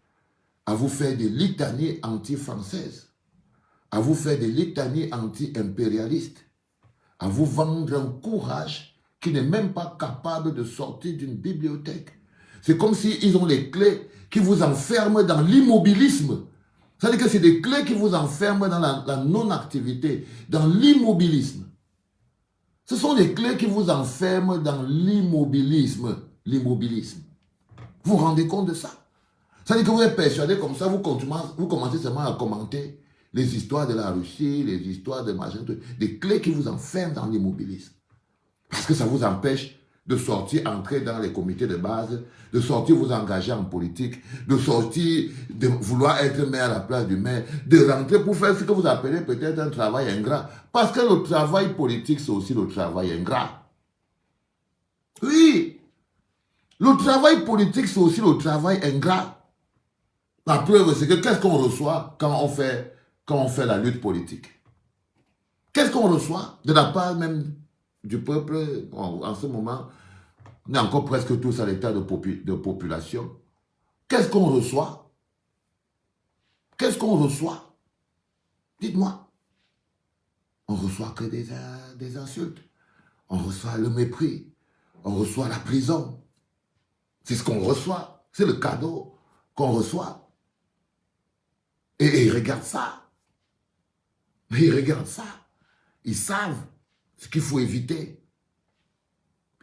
à vous faire des litanies anti-françaises, à vous faire des litanies anti-impérialistes, à vous vendre un courage qui n'est même pas capable de sortir d'une bibliothèque. C'est comme s'ils ont les clés qui vous enferment dans l'immobilisme. C'est-à-dire que c'est des clés qui vous enferment dans la non-activité, dans l'immobilisme. Ce sont des clés qui vous enferment dans l'immobilisme. L'immobilisme. Vous vous rendez compte de ça? C'est-à-dire que vous êtes persuadé comme ça, vous commencez seulement à commenter les histoires de la Russie, les histoires de machin, des clés qui vous enferment dans l'immobilisme. Parce que ça vous empêche de sortir, entrer dans les comités de base, de sortir vous engager en politique, de sortir, de vouloir être maire à la place du maire, de rentrer pour faire ce que vous appelez peut-être un travail ingrat. Parce que le travail politique, c'est aussi le travail ingrat. Oui, le travail politique, c'est aussi le travail ingrat. La preuve, c'est que qu'est-ce qu'on reçoit quand on fait la lutte politique? Qu'est-ce qu'on reçoit de la part même du peuple? En ce moment, on est encore presque tous à l'état de population. Qu'est-ce qu'on reçoit? Qu'est-ce qu'on reçoit? Dites-moi. On reçoit que des insultes. On reçoit le mépris. On reçoit la prison. C'est ce qu'on reçoit. C'est le cadeau qu'on reçoit. Et ils regardent ça. Ils regardent ça. Ils savent ce qu'il faut éviter.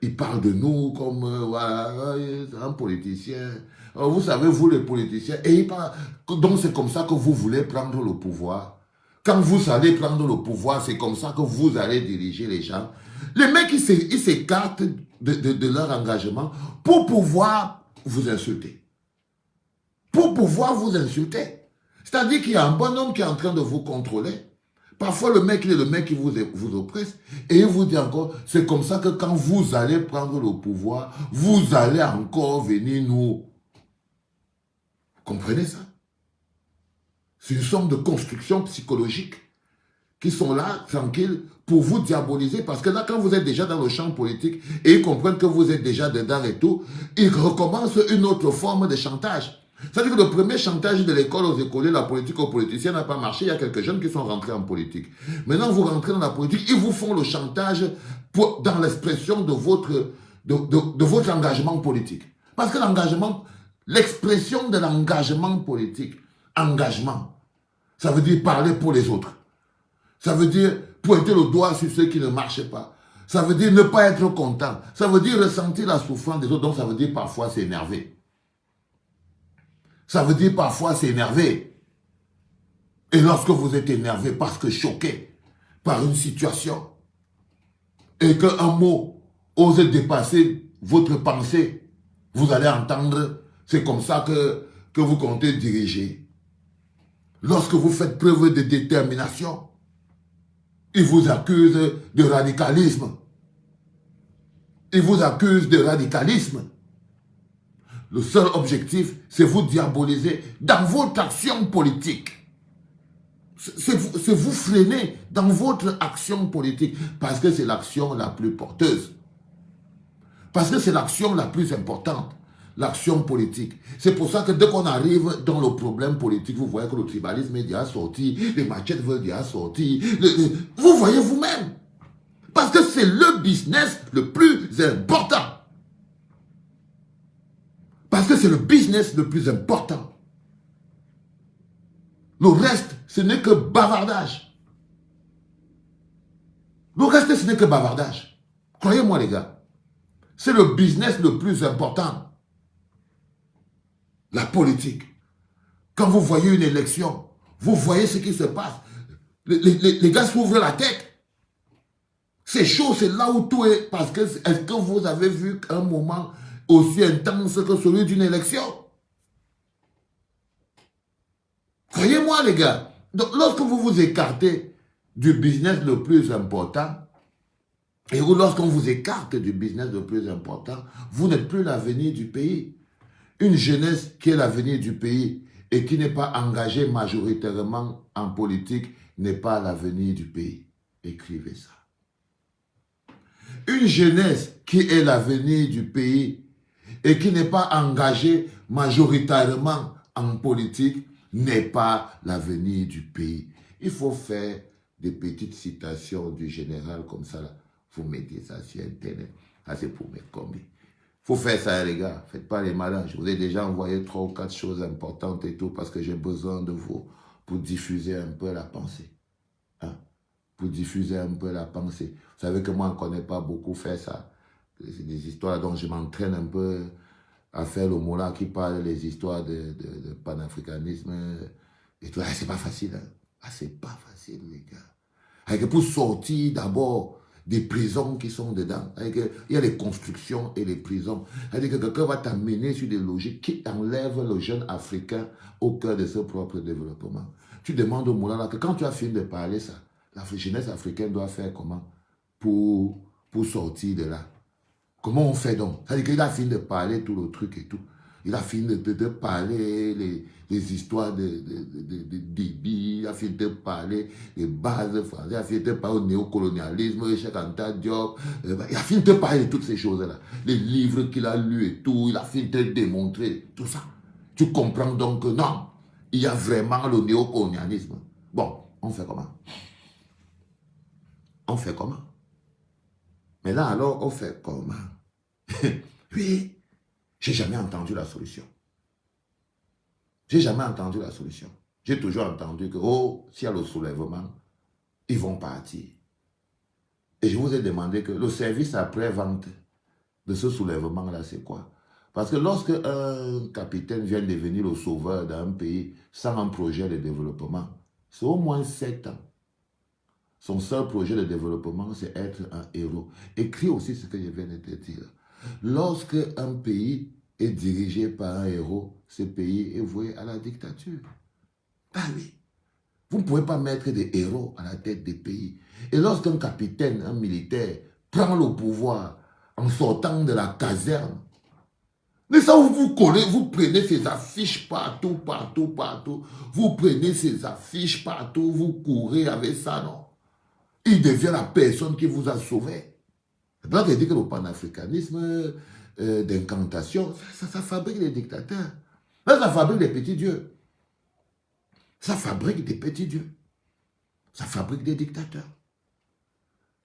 Ils parlent de nous comme voilà, un politicien. Vous savez, vous les politiciens, et ils parlent. Donc c'est comme ça que vous voulez prendre le pouvoir. Quand vous allez prendre le pouvoir, c'est comme ça que vous allez diriger les gens. Les mecs, ils s'écartent de leur engagement pour pouvoir vous insulter. Pour pouvoir vous insulter. C'est-à-dire qu'il y a un bonhomme qui est en train de vous contrôler. Parfois, le mec, il est le mec qui vous oppresse. Et il vous dit encore, c'est comme ça que quand vous allez prendre le pouvoir, vous allez encore venir nous... Vous comprenez ça? C'est une sorte de construction psychologique qui sont là, tranquilles, pour vous diaboliser. Parce que là, quand vous êtes déjà dans le champ politique et ils comprennent que vous êtes déjà dedans et tout, ils recommencent une autre forme de chantage. C'est-à-dire que le premier chantage de l'école aux écoliers, la politique aux politiciens n'a pas marché. Il y a quelques jeunes qui sont rentrés en politique. Maintenant, vous rentrez dans la politique, ils vous font le chantage dans l'expression de votre engagement politique. Parce que l'engagement, l'expression de l'engagement politique, engagement, ça veut dire parler pour les autres. Ça veut dire pointer le doigt sur ceux qui ne marchent pas. Ça veut dire ne pas être content. Ça veut dire ressentir la souffrance des autres. Donc ça veut dire parfois s'énerver. Ça veut dire parfois s'énerver. Et lorsque vous êtes énervé parce que choqué par une situation et qu'un mot ose dépasser votre pensée, vous allez entendre, c'est comme ça que vous comptez diriger. Lorsque vous faites preuve de détermination, ils vous accusent de radicalisme. Ils vous accusent de radicalisme. Le seul objectif, c'est vous diaboliser dans votre action politique. C'est vous freiner dans votre action politique. Parce que c'est l'action la plus porteuse. Parce que c'est l'action la plus importante. L'action politique. C'est pour ça que dès qu'on arrive dans le problème politique, vous voyez que le tribalisme est déjà sorti, les machettes veulent déjà sortir. Vous voyez vous-même. Parce que c'est le business le plus important. Parce que c'est le business le plus important. Le reste, ce n'est que bavardage. Le reste, ce n'est que bavardage. Croyez-moi, les gars. C'est le business le plus important. La politique. Quand vous voyez une élection, vous voyez ce qui se passe. Les gars s'ouvrent la tête. C'est chaud, c'est là où tout est. Parce que, est-ce que vous avez vu un moment aussi intense que celui d'une élection? Croyez-moi, les gars. Donc, lorsque vous vous écartez du business le plus important, et lorsqu'on vous écarte du business le plus important, vous n'êtes plus l'avenir du pays. Une jeunesse qui est l'avenir du pays et qui n'est pas engagée majoritairement en politique n'est pas l'avenir du pays. Écrivez ça. Une jeunesse qui est l'avenir du pays et qui n'est pas engagée majoritairement en politique n'est pas l'avenir du pays. Il faut faire des petites citations du général comme ça. Là. Vous mettez ça sur Internet. Ça, c'est pour mes combis. Il faut faire ça, les gars. Faites pas les malins. Je vous ai déjà envoyé 3 ou 4 choses importantes et tout parce que j'ai besoin de vous pour diffuser un peu la pensée. Hein? Pour diffuser un peu la pensée. Vous savez que moi, je ne connais pas beaucoup faire ça. C'est des histoires dont je m'entraîne un peu à faire le mot-là qui parle des histoires de panafricanisme et tout. Ah, c'est pas facile. Hein? Ah, c'est pas facile, les gars. Avec pour sortir d'abord des prisons qui sont dedans. Il y a les constructions et les prisons. C'est-à-dire que quelqu'un va t'amener sur des logiques qui enlèvent le jeune Africain au cœur de son propre développement. Tu demandes au Moulala que quand tu as fini de parler ça, la jeunesse africaine doit faire comment pour sortir de là. Comment on fait donc? C'est-à-dire qu'il a fini de parler tout le truc et tout. Il a fini de parler les histoires de débit, il a fini de parler les bases françaises, il a fini de parler au néocolonialisme, Cheikh Anta Diop, il a fini de parler de toutes ces choses-là. Les livres qu'il a lus et tout, il a fini de démontrer tout ça. Tu comprends donc que non, il y a vraiment le néocolonialisme. Bon, on fait comment? On fait comment? Mais là, alors, on fait comment? Oui, j'ai jamais entendu la solution. J'ai jamais entendu la solution. J'ai toujours entendu que, oh, s'il y a le soulèvement, ils vont partir. Et je vous ai demandé que le service après-vente de ce soulèvement-là, c'est quoi? Parce que lorsque un capitaine vient devenir le sauveur d'un pays sans un projet de développement, c'est au moins 7 ans. Son seul projet de développement, c'est être un héros. Écris aussi ce que je viens de te dire. Lorsque un pays est dirigé par un héros, ce pays est voué à la dictature. Ah oui. Vous ne pouvez pas mettre des héros à la tête des pays. Et lorsqu'un capitaine, un militaire, prend le pouvoir en sortant de la caserne, mais ça, vous collez, vous prenez ces affiches partout, partout, partout. Vous prenez ces affiches partout, vous courez avec ça, non? Il devient la personne qui vous a sauvé. C'est pas que dit que le panafricanisme d'incantation, ça fabrique des dictateurs. Là, ça fabrique des petits dieux. Ça fabrique des petits dieux. Ça fabrique des dictateurs.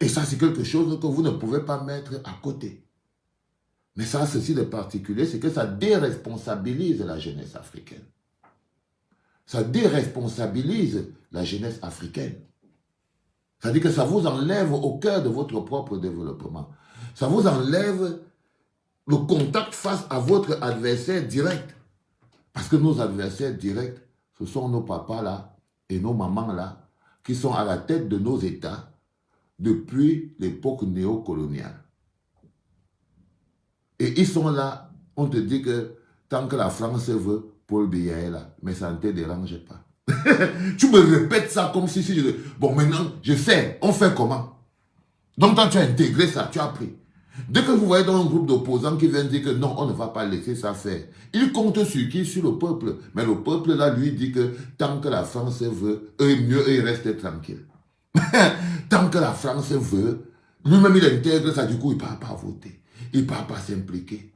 Et ça, c'est quelque chose que vous ne pouvez pas mettre à côté. Mais ça a ceci de particulier, c'est que ça déresponsabilise la jeunesse africaine. Ça déresponsabilise la jeunesse africaine. C'est-à-dire que ça vous enlève au cœur de votre propre développement. Ça vous enlève le contact face à votre adversaire direct. Parce que nos adversaires directs, ce sont nos papas là et nos mamans là qui sont à la tête de nos États depuis l'époque néocoloniale. Et ils sont là, on te dit que tant que la France veut, Paul Biya est là, mais ça ne te dérange pas. Tu me répètes ça comme si je... Bon, maintenant, je sais, on fait comment? Donc, toi, tu as intégré ça, tu as appris. Dès que vous voyez dans un groupe d'opposants qui viennent dire que non, on ne va pas laisser ça faire, ils comptent sur qui? Sur le peuple. Mais le peuple, là, lui dit que tant que la France veut, mieux, ils restent tranquilles. Tant que la France veut, lui-même, il intègre ça, du coup, il ne part pas voter. Il ne part pas s'impliquer.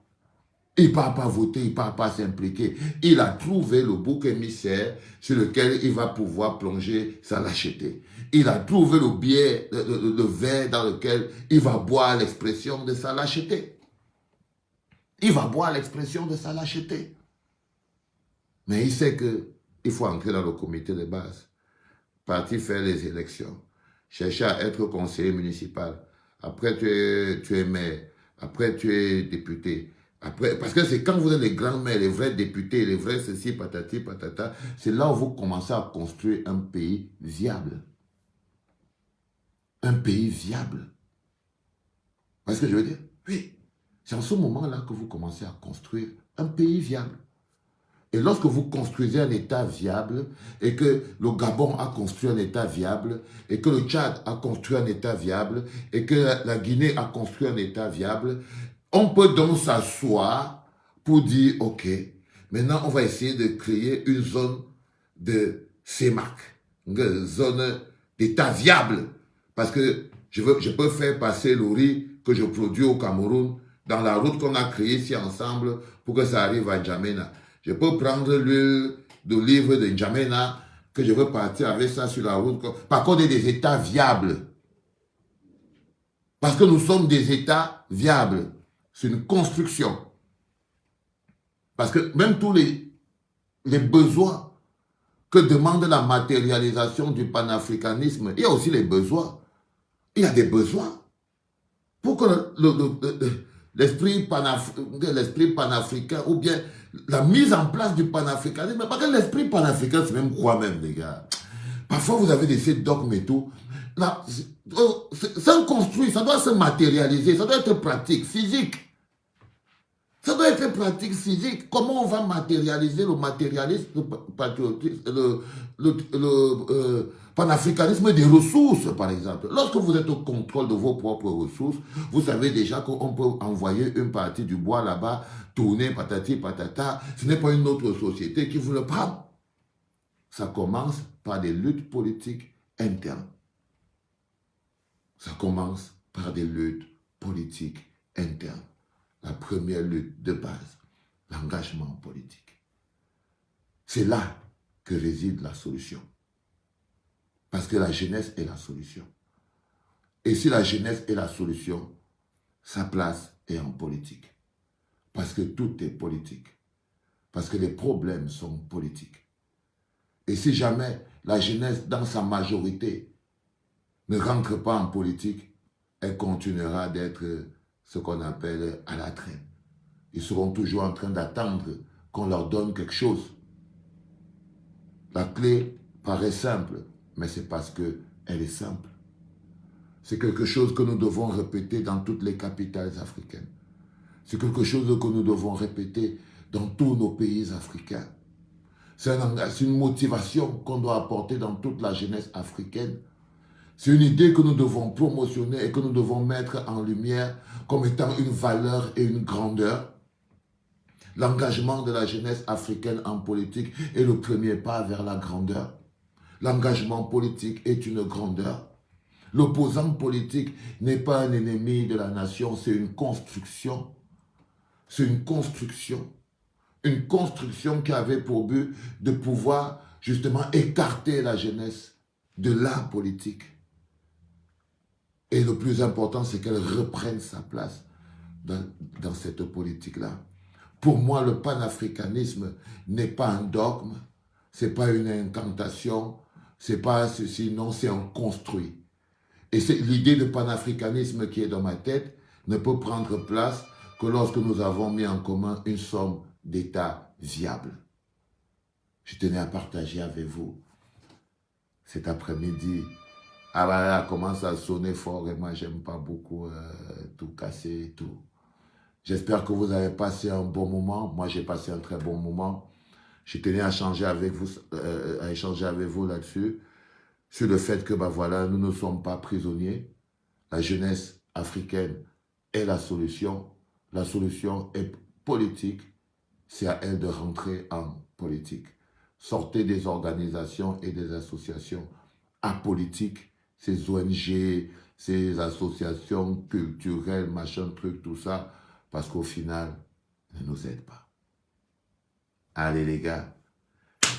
Il ne part pas voter, il ne part pas s'impliquer. Il a trouvé le bouc émissaire sur lequel il va pouvoir plonger sa lâcheté. Il a trouvé le biais, le verre dans lequel il va boire l'expression de sa lâcheté. Il va boire l'expression de sa lâcheté. Mais il sait qu'il faut entrer dans le comité de base, partir faire les élections, chercher à être conseiller municipal. Après, tu es maire. Après, tu es député. Après, parce que c'est quand vous êtes les grands-mères, les vrais députés, les vrais ceci, patati, patata, c'est là où vous commencez à construire un pays viable. Un pays viable. Vous voyez ce que je veux dire? Oui. C'est en ce moment-là que vous commencez à construire un pays viable. Et lorsque vous construisez un État viable, et que le Gabon a construit un État viable, et que le Tchad a construit un État viable, et que la Guinée a construit un État viable, on peut donc s'asseoir pour dire, OK, maintenant on va essayer de créer une zone de CEMAC, une zone d'état viable, parce que je peux faire passer le riz que je produis au Cameroun dans la route qu'on a créée ici ensemble pour que ça arrive à N'Djamena. Je peux prendre l'huile d'olive de N'Djamena que je veux partir avec ça sur la route. Par contre, des États viables. Parce que nous sommes des États viables. C'est une construction. Parce que même tous les besoins que demande la matérialisation du panafricanisme, il y a aussi les besoins. Il y a des besoins. Pour que l'esprit panafricain ou bien la mise en place du panafricanisme, parce que l'esprit panafricain, c'est même quoi même, les gars. Parfois, vous avez des dogmes et tout. Ça construit, ça doit se matérialiser, ça doit être pratique, physique. Ça doit être pratique, physique. Comment on va matérialiser le matérialisme, le panafricanisme des ressources, par exemple. Lorsque vous êtes au contrôle de vos propres ressources, vous savez déjà qu'on peut envoyer une partie du bois là-bas, tourner, patati, patata. Ce n'est pas une autre société qui vous le prend. Ça commence par des luttes politiques internes. Ça commence par des luttes politiques internes. La première lutte de base, l'engagement politique. C'est là que réside la solution. Parce que la jeunesse est la solution. Et si la jeunesse est la solution, sa place est en politique. Parce que tout est politique. Parce que les problèmes sont politiques. Et si jamais la jeunesse, dans sa majorité, ne rentre pas en politique, elle continuera d'être ce qu'on appelle à la traîne. Ils seront toujours en train d'attendre qu'on leur donne quelque chose. La clé paraît simple, mais c'est parce qu'elle est simple. C'est quelque chose que nous devons répéter dans toutes les capitales africaines. C'est quelque chose que nous devons répéter dans tous nos pays africains. C'est une motivation qu'on doit apporter dans toute la jeunesse africaine. C'est une idée que nous devons promotionner et que nous devons mettre en lumière comme étant une valeur et une grandeur. L'engagement de la jeunesse africaine en politique est le premier pas vers la grandeur. L'engagement politique est une grandeur. L'opposant politique n'est pas un ennemi de la nation, c'est une construction. C'est une construction. Une construction qui avait pour but de pouvoir justement écarter la jeunesse de la politique. Et le plus important, c'est qu'elle reprenne sa place dans cette politique-là. Pour moi, le panafricanisme n'est pas un dogme, ce n'est pas une incantation, ce n'est pas ceci, non, c'est un construit. Et l'idée de panafricanisme qui est dans ma tête ne peut prendre place que lorsque nous avons mis en commun une somme d'États viables. Je tenais à partager avec vous cet après-midi. Ah voilà, commence à sonner fort et moi j'aime pas beaucoup tout casser et tout. J'espère que vous avez passé un bon moment. Moi j'ai passé un très bon moment. Je tenais à échanger avec vous là-dessus, sur le fait que voilà, nous ne sommes pas prisonniers. La jeunesse africaine est la solution. La solution est politique. C'est à elle de rentrer en politique. Sortez des organisations et des associations apolitiques, ces ONG, ces associations culturelles, machin, truc, tout ça, parce qu'au final, ne nous aident pas. Allez les gars,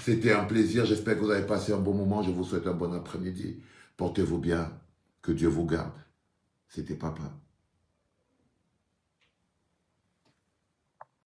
c'était un plaisir, j'espère que vous avez passé un bon moment, je vous souhaite un bon après-midi. Portez-vous bien, que Dieu vous garde. C'était Papa.